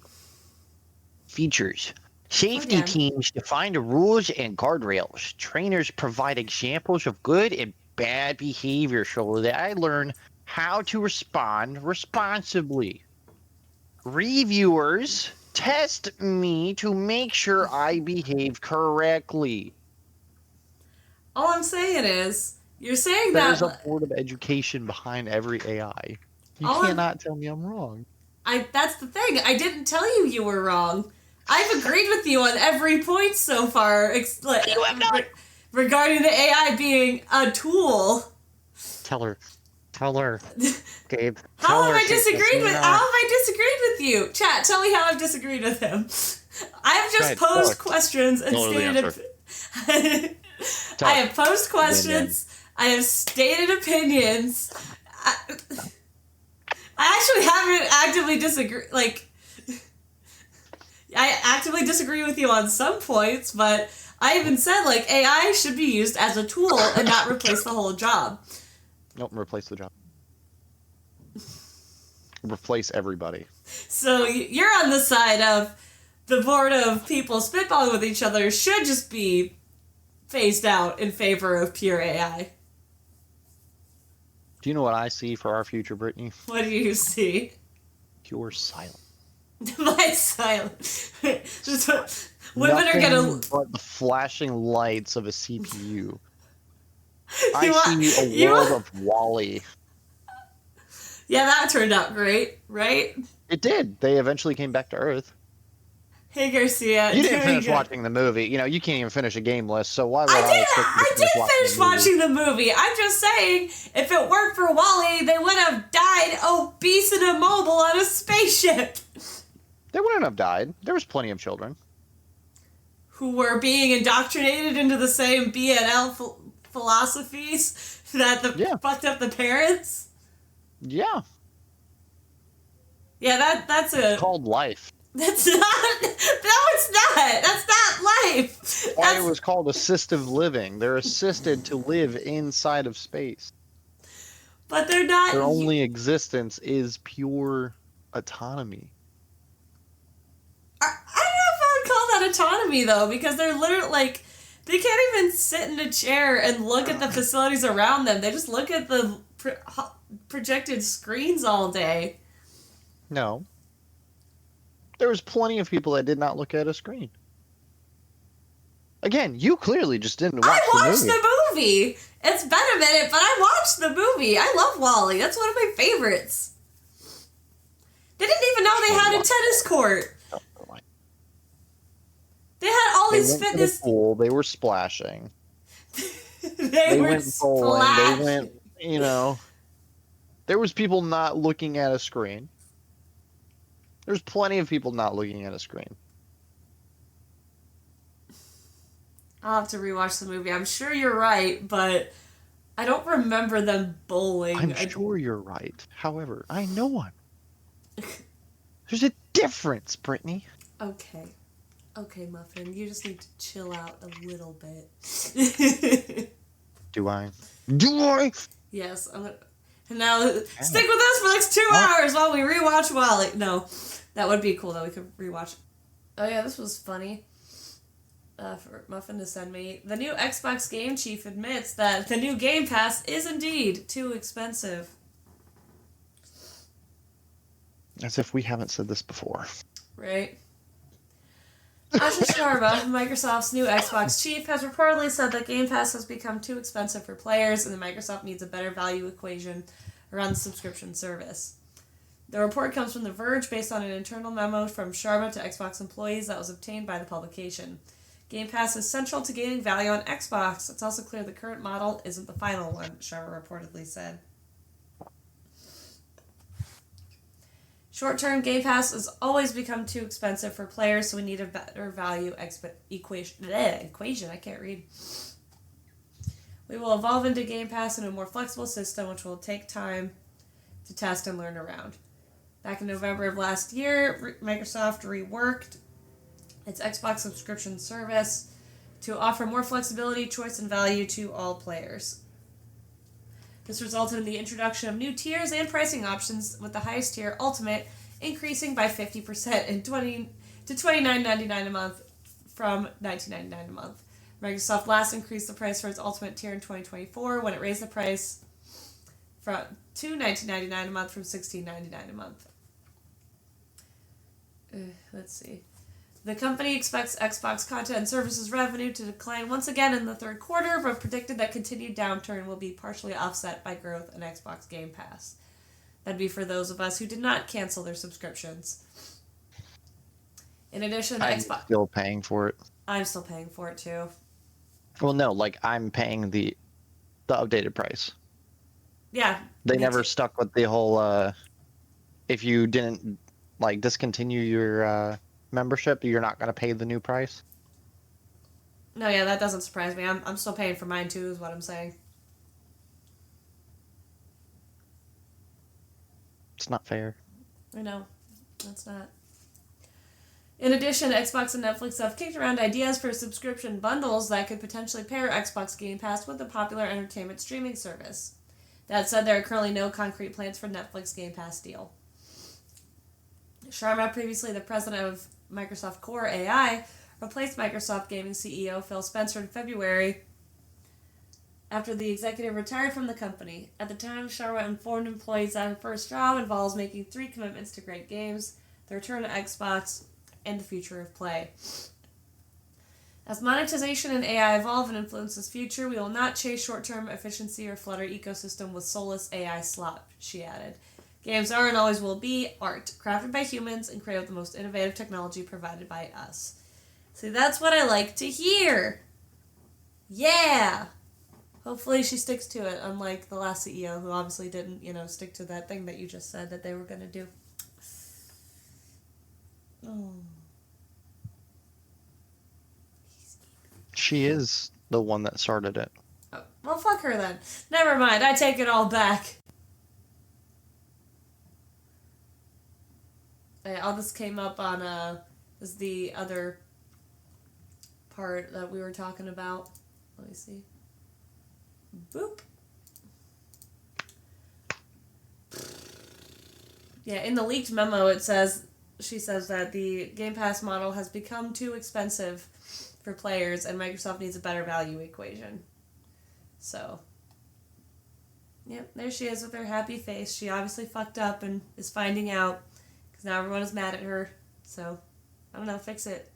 features. Safety teams define the rules and guardrails. Trainers provide examples of good and bad behavior so that I learn how to respond responsibly. Reviewers test me to make sure I behave correctly. All I'm saying is, you're saying There's that... a board of education behind every AI. You cannot tell me I'm wrong. That's the thing. I didn't tell you you were wrong. I've agreed with you on every point so far regarding the AI being a tool. Tell her. Gabe. How have I disagreed with you? Chat, tell me how I've disagreed with him. I have just posed questions and stated... I have posed questions. I have stated opinions. I actually haven't actively disagreed. I actively disagree with you on some points, but I even said AI should be used as a tool and not replace the whole job. Nope, replace the job. Replace everybody. So you're on the side of the board of people spitballing with each other should just be phased out in favor of pure AI. Do you know what I see for our future, Brittany? What do you see? Pure silence. My silence. Women are gonna... but the flashing lights of a CPU. I see a world of Wall-E. Yeah, that turned out great, right? It did. They eventually came back to Earth. Hey, Garcia. You didn't finish watching the movie. You know, you can't even finish a game list, so why would I did finish watching the movie. I'm just saying, if it weren't for Wall-E, they would have died obese and immobile on a spaceship. They wouldn't have died. There was plenty of children. Who were being indoctrinated into the same BNL philosophies that fucked up the parents? Yeah. Yeah, that's It's called life. That's not... No, it's not. That's not life. Why it was called assistive living. They're assisted to live inside of space. But they're not... Their only existence is pure autonomy. I don't know if I would call that autonomy, though, because they're literally, they can't even sit in a chair and look at the facilities around them. They just look at the projected screens all day. No. There was plenty of people that did not look at a screen. Again, you clearly just didn't watch the movie. I watched the movie. It's been a minute, but I watched the movie. I love Wall-E. That's one of my favorites. They didn't even know they had a tennis court. They had all these fitness... They went to the pool. They were splashing. they were went bowling. They went, you know... There was people not looking at a screen. There's plenty of people not looking at a screen. I'll have to rewatch the movie. I'm sure you're right, but I don't remember them bowling. I'm sure you're right. However, I know I'm. There's a difference, Brittany. Okay. Okay, Muffin. You just need to chill out a little bit. Do I? Do I? Yes. And now, stick with us for the next 2 hours while we rewatch Wall-E. No, that would be cool that we could rewatch. Oh yeah, this was funny. For Muffin to send me. The new Xbox game chief admits that the new Game Pass is indeed too expensive. As if we haven't said this before. Right. Ashish Sharma, Microsoft's new Xbox chief, has reportedly said that Game Pass has become too expensive for players and that Microsoft needs a better value equation around the subscription service. The report comes from The Verge based on an internal memo from Sharma to Xbox employees that was obtained by the publication. Game Pass is central to gaining value on Xbox. It's also clear the current model isn't the final one, Sharma reportedly said. Short-term Game Pass has always become too expensive for players, so we need a better value equation. I can't read. We will evolve into Game Pass in a more flexible system, which will take time to test and learn around. Back in November of last year, Microsoft reworked its Xbox subscription service to offer more flexibility, choice, and value to all players. This resulted in the introduction of new tiers and pricing options, with the highest tier, Ultimate, increasing by 50% to $29.99 a month from $19.99 a month. Microsoft last increased the price for its Ultimate tier in 2024 when it raised the price to $19.99 a month from $16.99 a month. Let's see. The company expects Xbox content and services revenue to decline once again in the third quarter, but predicted that continued downturn will be partially offset by growth in Xbox Game Pass. That'd be for those of us who did not cancel their subscriptions. In addition, I'm still paying for it. I'm still paying for it too. Well, no, like I'm paying the updated price. Yeah. They never stuck with the whole if you didn't like discontinue your membership, you're not going to pay the new price. No, yeah, that doesn't surprise me. I'm still paying for mine too, is what I'm saying. It's not fair. I know. That's not. In addition, Xbox and Netflix have kicked around ideas for subscription bundles that could potentially pair Xbox Game Pass with the popular entertainment streaming service. That said, there are currently no concrete plans for Netflix Game Pass deal. Sharma, previously the president of Microsoft Core AI, replaced Microsoft Gaming CEO Phil Spencer in February after the executive retired from the company. At the time, Sharma informed employees that her first job involves making 3 commitments to great games, the return to Xbox, and the future of play. As monetization and AI evolve and influence this future, we will not chase short-term efficiency or flood our ecosystem with soulless AI slop, she added. Games are and always will be art, crafted by humans and created with the most innovative technology provided by us. See, that's what I like to hear. Yeah! Hopefully she sticks to it, unlike the last CEO, who obviously didn't, stick to that thing that you just said that they were going to do. Oh. She is the one that started it. Oh, well, fuck her then. Never mind, I take it all back. All this came up on, is the other part that we were talking about. Let me see. Boop. Yeah, in the leaked memo she says that the Game Pass model has become too expensive for players and Microsoft needs a better value equation. So, yep, there she is with her happy face. She obviously fucked up and is finding out because now everyone is mad at her. So, I don't know, fix it.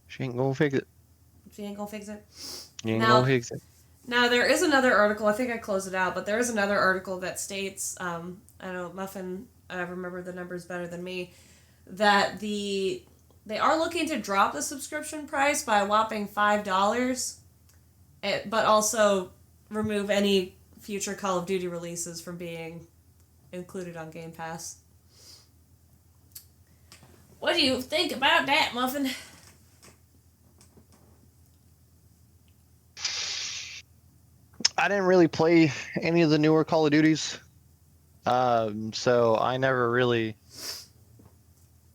She ain't gonna fix it. She ain't gonna fix it. You ain't gonna fix it. Now, there is another article, I think I closed it out, but there is another article that states, I know Muffin, I remember the numbers better than me, that they are looking to drop the subscription price by a whopping $5, but also remove any future Call of Duty releases from being included on Game Pass. What do you think about that, Muffin? I didn't really play any of the newer Call of Duties, so I never really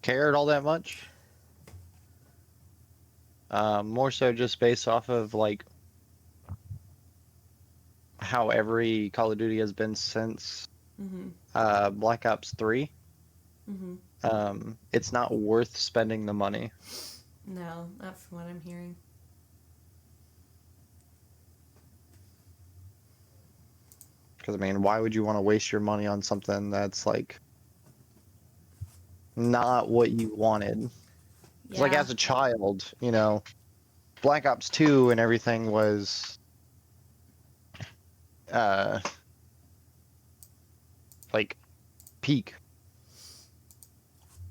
cared all that much. More so just based off of like how every Call of Duty has been since Black Ops 3. It's not worth spending the money. No, not from what I'm hearing. Because, I mean, why would you want to waste your money on something that's, like, not what you wanted. It's like Yeah. as a child, Black Ops 2 and everything was uh like peak,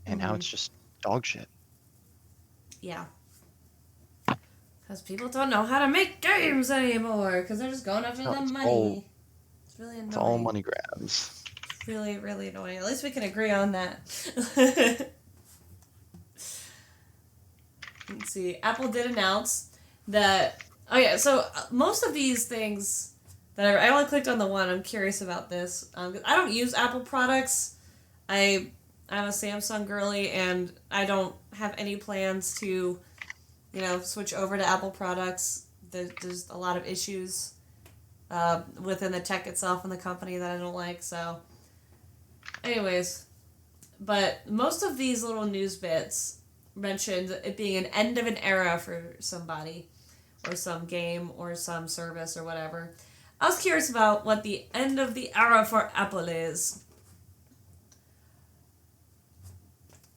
and now Mm-hmm. it's just dog shit. Yeah. Because people don't know how to make games anymore. Because they're just going after No, the it's all money. It's really it's all annoying. money grabs. It's really, really annoying. At least we can agree on that. Let's see. Apple did announce that. Oh yeah. So most of these things that I only clicked on the one. I'm curious about this. I don't use Apple products. I'm a Samsung girly, and I don't have any plans to, switch over to Apple products. There's a lot of issues within the tech itself and the company that I don't like. So, anyways, but most of these little news bits mentioned it being an end of an era for somebody, or some game, or some service, or whatever. I was curious about what the end of the era for Apple is.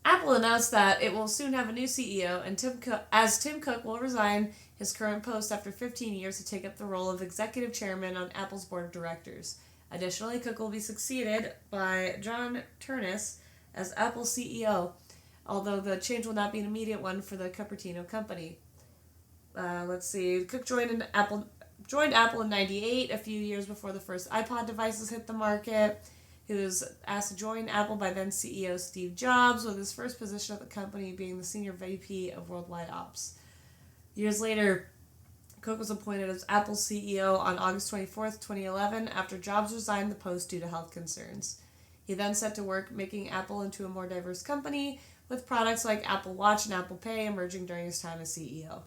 Apple announced that it will soon have a new CEO, and Tim Cook will resign his current post after 15 years to take up the role of executive chairman on Apple's board of directors. Additionally, Cook will be succeeded by John Ternus as Apple's CEO, although the change will not be an immediate one for the Cupertino company. Let's see. Cook joined Apple in '98, a few years before the first iPod devices hit the market. He was asked to join Apple by then CEO Steve Jobs, with his first position at the company being the senior VP of worldwide ops. Years later, Cook was appointed as Apple's CEO on August 24th, 2011, after Jobs resigned the post due to health concerns. He then set to work making Apple into a more diverse company, with products like Apple Watch and Apple Pay emerging during his time as CEO.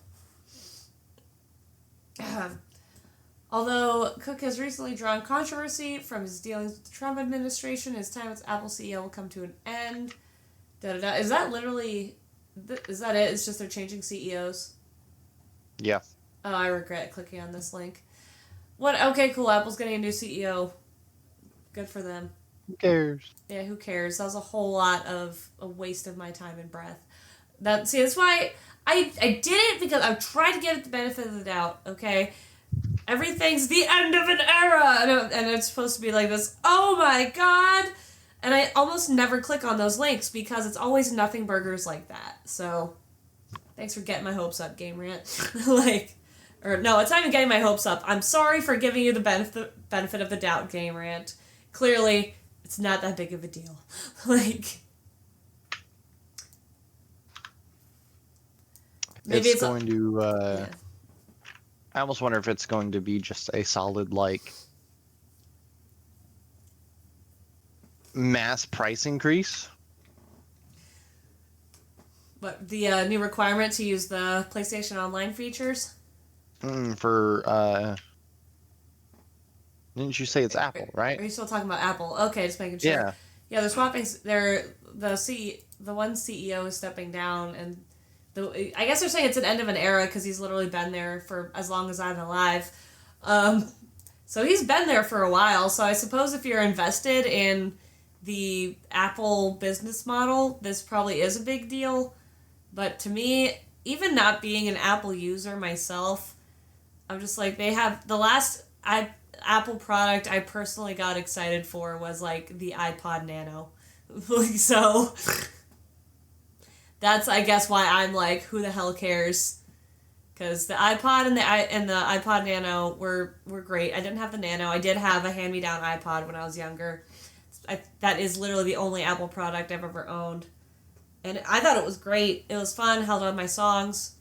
Although Cook has recently drawn controversy from his dealings with the Trump administration, his time as Apple CEO will come to an end. Da-da-da. Is that literally... Is that it? It's just they're changing CEOs? Yeah. Oh, I regret clicking on this link. What? Okay, cool. Apple's getting a new CEO. Good for them. Who cares? Yeah, who cares? That was a whole lot of a waste of my time and breath. That's why I did it, because I tried to give it the benefit of the doubt, okay? Everything's the end of an era! And it's supposed to be like this, oh my god! And I almost never click on those links, because it's always nothing burgers like that. So, thanks for getting my hopes up, Game Rant. No, it's not even getting my hopes up. I'm sorry for giving you the benefit of the doubt, Game Rant. Clearly, it's not that big of a deal. Maybe it's going to... yeah. I almost wonder if it's going to be just a solid, mass price increase. But the new requirement to use the PlayStation Online features? Didn't you say it's Apple, right? Are you still talking about Apple? Okay, just making sure. Yeah. Yeah, they're swapping. The one CEO is stepping down, and I guess they're saying it's an end of an era because he's literally been there for as long as I'm alive. So he's been there for a while. So I suppose if you're invested in the Apple business model, this probably is a big deal. But to me, even not being an Apple user myself, I'm just like, they have the last Apple product I personally got excited for was the iPod Nano. So that's, I guess, why I'm like, who the hell cares? Because the iPod and the iPod Nano were great. I didn't have the Nano. I did have a hand-me-down iPod when I was younger. That is literally the only Apple product I've ever owned. And I thought it was great. It was fun, held on my songs.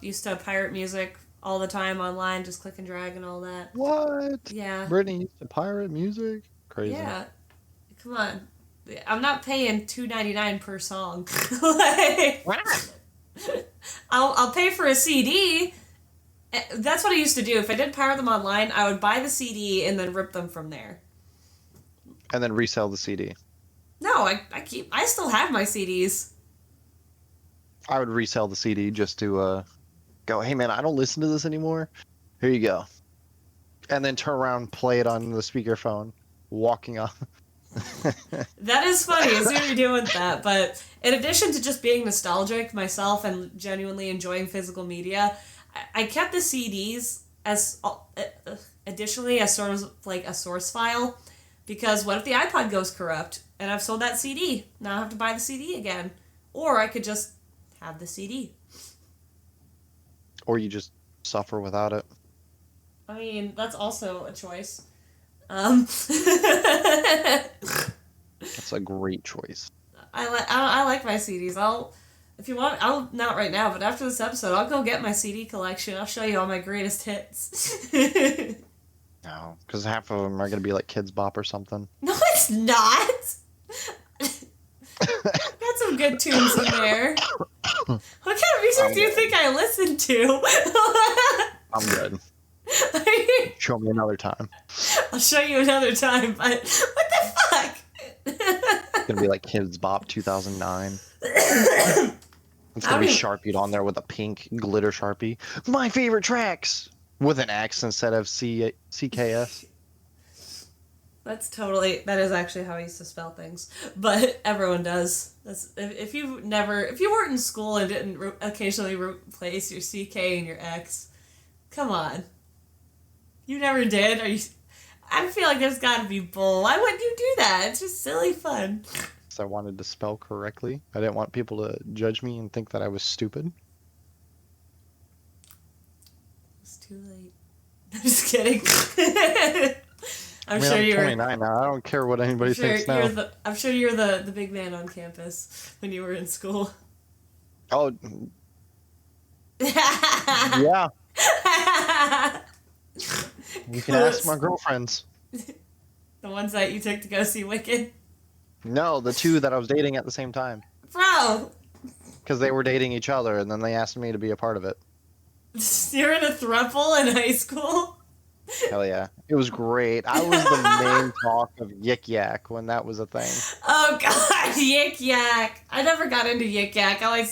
Used to pirate music all the time online, just click and drag and all that. What? Yeah. Brittany used to pirate music? Crazy. Yeah. Come on. I'm not paying $2.99 per song. I'll pay for a CD. That's what I used to do. If I did pirate them online, I would buy the CD and then rip them from there. And then resell the CD. No, I still have my CDs. I would resell the CD just to go, hey man, I don't listen to this anymore. Here you go. And then turn around and play it on the speakerphone, walking off. That is funny. I see what you're doing with that. But in addition to just being nostalgic myself and genuinely enjoying physical media, I kept the CDs as additionally as sort of like a source file, because what if the iPod goes corrupt and I've sold that CD? Now I have to buy the CD again. Or I could just have the CD. Or you just suffer without it. I mean, that's also a choice. That's a great choice. I like my CDs. If you want, I'll not right now, but after this episode, I'll go get my CD collection. I'll show you all my greatest hits. No, because half of them are going to be like Kids Bop or something. No, it's not. Got some good tunes in there. What kind of music do you think I listen to? I'm good. Show me another time. I'll show you another time, but what the fuck? It's going to be like Kids Bop 2009. It's going to be Sharpied on there with a pink glitter Sharpie. My favorite tracks! With an X instead of CKS. That is actually how I used to spell things. But everyone does. If you weren't in school and didn't occasionally replace your CK and your X, come on. You never did? I feel like there's gotta be bull. Why wouldn't you do that? It's just silly fun. So I wanted to spell correctly. I didn't want people to judge me and think that I was stupid. It's too late. I'm just kidding. I'm sure I'm you're 29 now. I don't care what anybody thinks now. I'm sure you were the big man on campus when you were in school. Oh. Yeah. You can ask my girlfriends. The ones that you took to go see Wicked? No, the two that I was dating at the same time. Bro! Because they were dating each other, and then they asked me to be a part of it. You're in a throuple in high school? Hell yeah. It was great. I was the main talk of Yik Yak when that was a thing. Oh god, Yik Yak. I never got into Yik Yak. I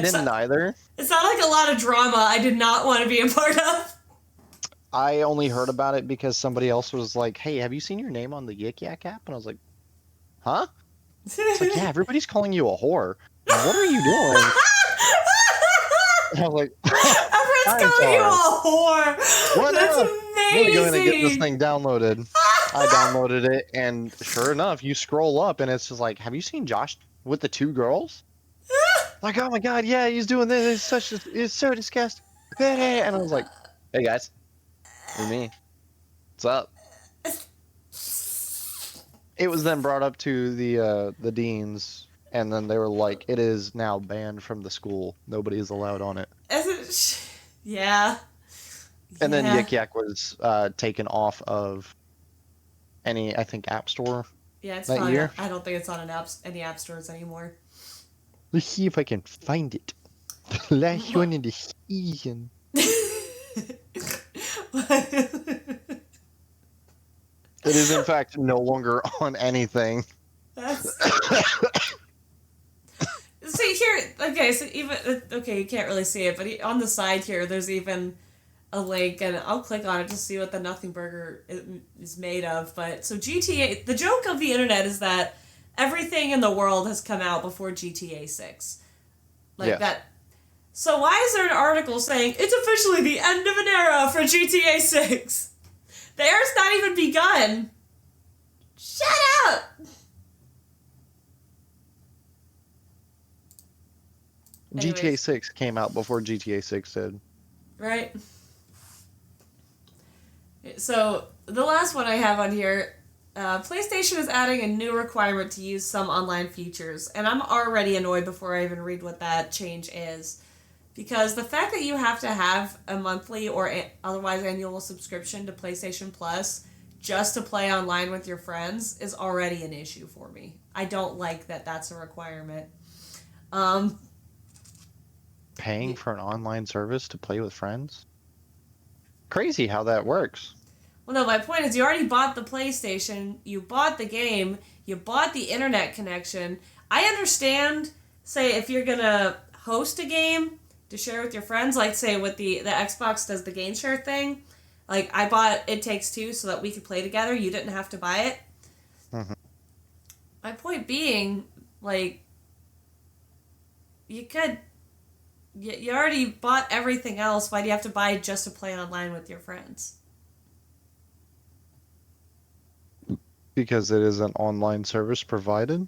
didn't either. It sounded like a lot of drama I did not want to be a part of. I only heard about it because somebody else was like, hey, have you seen your name on the Yik Yak app? And I was like, huh? It's like, yeah, everybody's calling you a whore. What are you doing? I was like, everyone's calling you a whore. What? That's amazing. We're going to get this thing downloaded. I downloaded it, and sure enough, you scroll up, and it's just like, have you seen Josh with the two girls? Like, oh my god, yeah, he's doing this. It's so disgusting. And I was like, hey guys, it's me. What's up? It was then brought up to the deans, and then they were like, it is now banned from the school. Nobody is allowed on it. Yeah. And then Yik Yak was taken off of any, I think, app store. Yeah, it's that fine. year. I don't think it's on any app stores anymore. Let's see if I can find it. The last one in the season. It is, in fact, no longer on anything. See here, okay, so you can't really see it, but on the side here, there's even a link, and I'll click on it to see what the Nothing Burger is made of. But so GTA, the joke of the internet is that everything in the world has come out before GTA 6. That. So why is there an article saying it's officially the end of an era for GTA 6? The era's not even begun. Shut up! GTA 6 came out before GTA 6 did. Right. So, the last one I have on here, PlayStation is adding a new requirement to use some online features, and I'm already annoyed before I even read what that change is. Because the fact that you have to have a monthly or otherwise annual subscription to PlayStation Plus just to play online with your friends is already an issue for me. I don't like that that's a requirement. Paying for an online service to play with friends? Crazy how that works. Well, no, my point is you already bought the PlayStation, you bought the game, you bought the internet connection. I understand, say, if you're going to host a game to share with your friends, like, say, with the Xbox does the game share thing. Like, I bought It Takes Two so that we could play together. You didn't have to buy it. Mm-hmm. My point being, like, you could. You already bought everything else. Why do you have to buy just to play online with your friends? Because it is an online service provided.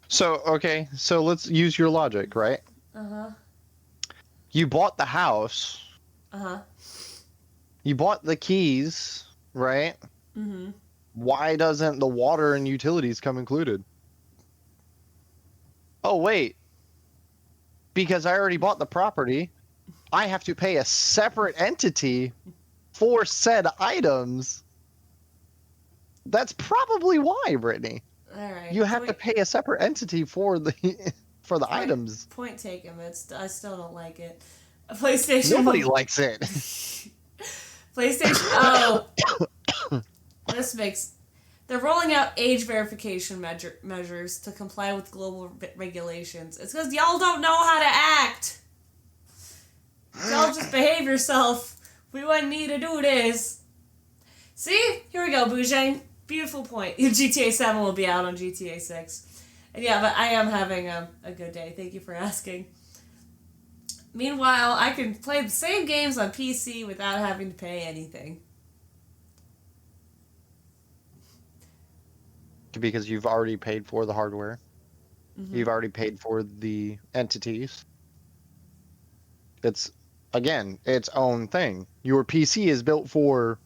So, okay, so let's use your logic, right? Uh huh. You bought the house, Uh huh. you bought the keys, right? Mm-hmm. Why doesn't the water and utilities come included? Oh, wait, because I already bought the property, I have to pay a separate entity for said items. That's probably why, Brittany. All right. You have to pay a separate entity for the for the items. Point taken. I still don't like it. PlayStation. Nobody likes it. PlayStation. Oh, this makes. They're rolling out age verification measures to comply with global regulations. It's because y'all don't know how to act. Y'all just behave yourself. We wouldn't need to do this. See? Here we go, Boujang. Beautiful point. GTA 7 will be out on GTA 6. And yeah, but I am having a good day. Thank you for asking. Meanwhile, I can play the same games on PC without having to pay anything. Because you've already paid for the hardware. Mm-hmm. You've already paid for the entities. It's, again, its own thing. Your PC is built for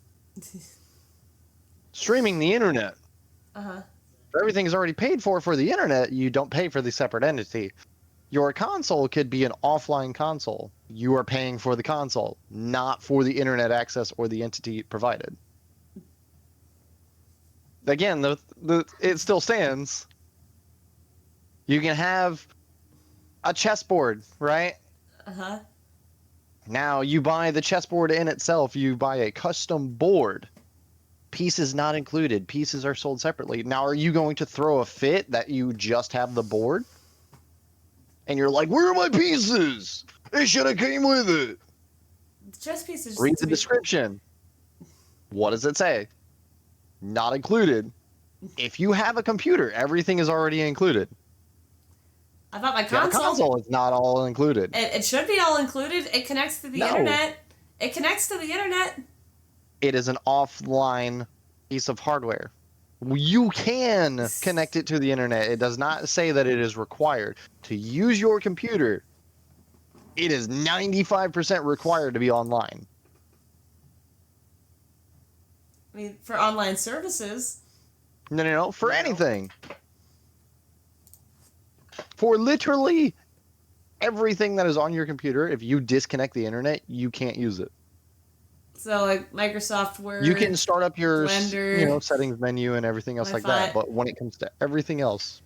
streaming the internet. Uh-huh. If everything is already paid for the internet, you don't pay for the separate entity. Your console could be an offline console. You are paying for the console, not for the internet access or the entity provided. Again, it still stands. You can have a chessboard, right? Uh-huh. Now, you buy the chessboard in itself, you buy a custom board. Pieces not included. Pieces are sold separately. Now, are you going to throw a fit that you just have the board? And you're like, where are my pieces? It should have came with it. The chess pieces. Read the description. What does it say? Not included. If you have a computer, everything is already included. I thought my console. The console is not all included. It should be all included. It connects to the internet. It connects to the internet. It is an offline piece of hardware. You can connect it to the internet. It does not say that it is required. To use your computer, it is 95% required to be online. I mean, for online services. No. For anything. For literally everything that is on your computer, if you disconnect the internet, you can't use it. So, like Microsoft Word, you can start up your Blender, settings menu and everything else like that, but when it comes to everything else...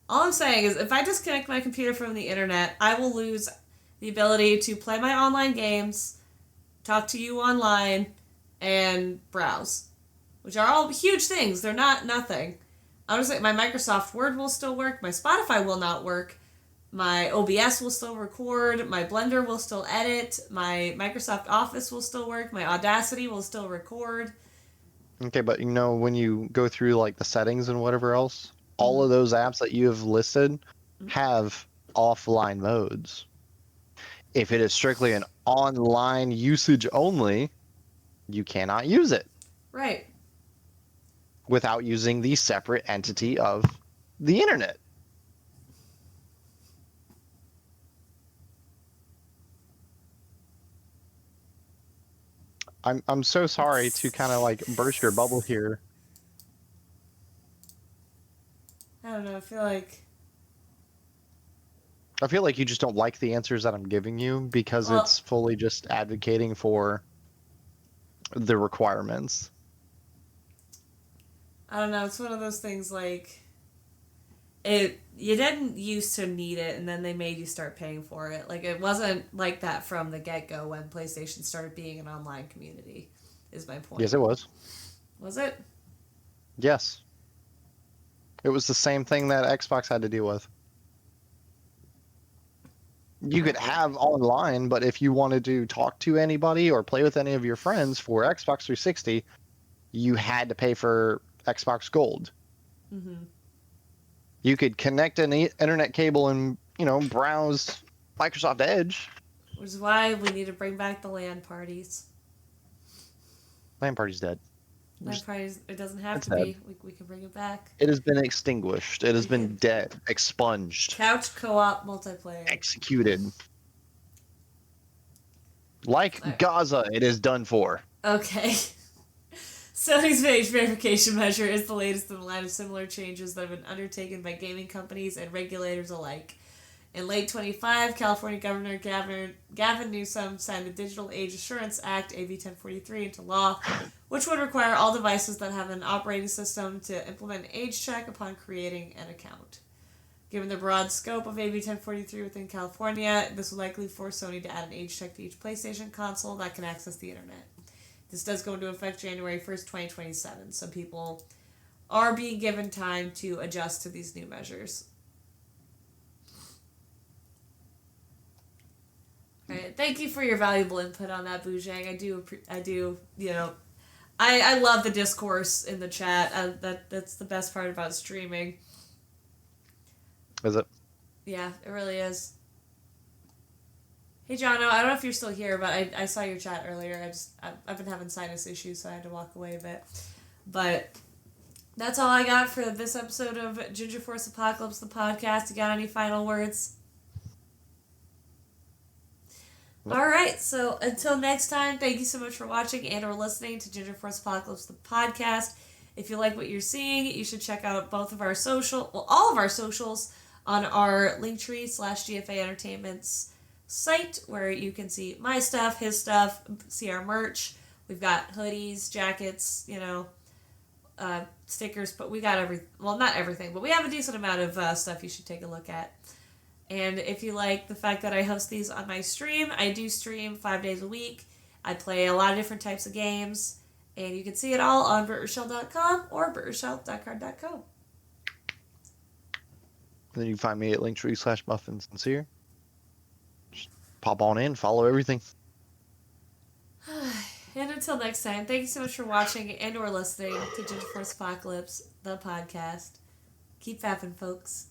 All I'm saying is, if I disconnect my computer from the internet, I will lose the ability to play my online games, talk to you online, and browse. Which are all huge things. They're not nothing. I was saying my Microsoft Word will still work, my Spotify will not work, my OBS will still record, my Blender will still edit, my Microsoft Office will still work, my Audacity will still record. Okay, but when you go through like the settings and whatever else, all of those apps that you have listed have offline modes. If it is strictly an online usage only, you cannot use it. Right. Without using the separate entity of the internet. I'm so sorry to kind of like burst your bubble here. I don't know, I feel like you just don't like the answers that I'm giving you because it's fully just advocating for the requirements. I don't know, it's one of those things like you didn't used to need it and then they made you start paying for it. Like it wasn't like that from the get-go when PlayStation started being an online community, is my point. Yes, it was. Was it? Yes. It was the same thing that Xbox had to deal with. You could have online, but if you wanted to talk to anybody or play with any of your friends for Xbox 360, you had to pay for Xbox Gold. Mm-hmm. You could connect an internet cable and, browse Microsoft Edge. Which is why we need to bring back the LAN parties. LAN party's dead. LAN parties, it doesn't have It's to dead. be. We can bring it back. It has been extinguished. It has been dead, expunged, Couch co-op multiplayer. executed. Like Right. Gaza, it is done for. Okay. Sony's age verification measure is the latest in a line of similar changes that have been undertaken by gaming companies and regulators alike. In late 25, California Governor Gavin Newsom signed the Digital Age Assurance Act, AB 1043, into law, which would require all devices that have an operating system to implement an age check upon creating an account. Given the broad scope of AB 1043 within California, this will likely force Sony to add an age check to each PlayStation console that can access the internet. This does go into effect January 1st, 2027, so people are being given time to adjust to these new measures. Right. Thank you for your valuable input on that, Boojang. I love the discourse in the chat. That's the best part about streaming. Is it? Yeah, it really is. Hey, Jono, I don't know if you're still here, but I saw your chat earlier. I've been having sinus issues, so I had to walk away a bit. But that's all I got for this episode of Ginger Force Apocalypse, the podcast. You got any final words? All right, so until next time, thank you so much for watching and or listening to Ginger Force Apocalypse, the podcast. If you like what you're seeing, you should check out all of our socials on our Linktree /GFA Entertainment's site, where you can see my stuff, his stuff, see our merch. We've got hoodies, jackets, stickers, but we got not everything, but we have a decent amount of stuff you should take a look at. And if you like the fact that I host these on my stream, I do stream 5 days a week. I play a lot of different types of games, and you can see it all on BritRochelle.com or BritRochelle.card.co. Then you can find me at Linktree /MuffinSincere. Just pop on in, follow everything. And until next time, thank you so much for watching and or listening to Ginger Force Apocalypse, the podcast. Keep fapping, folks.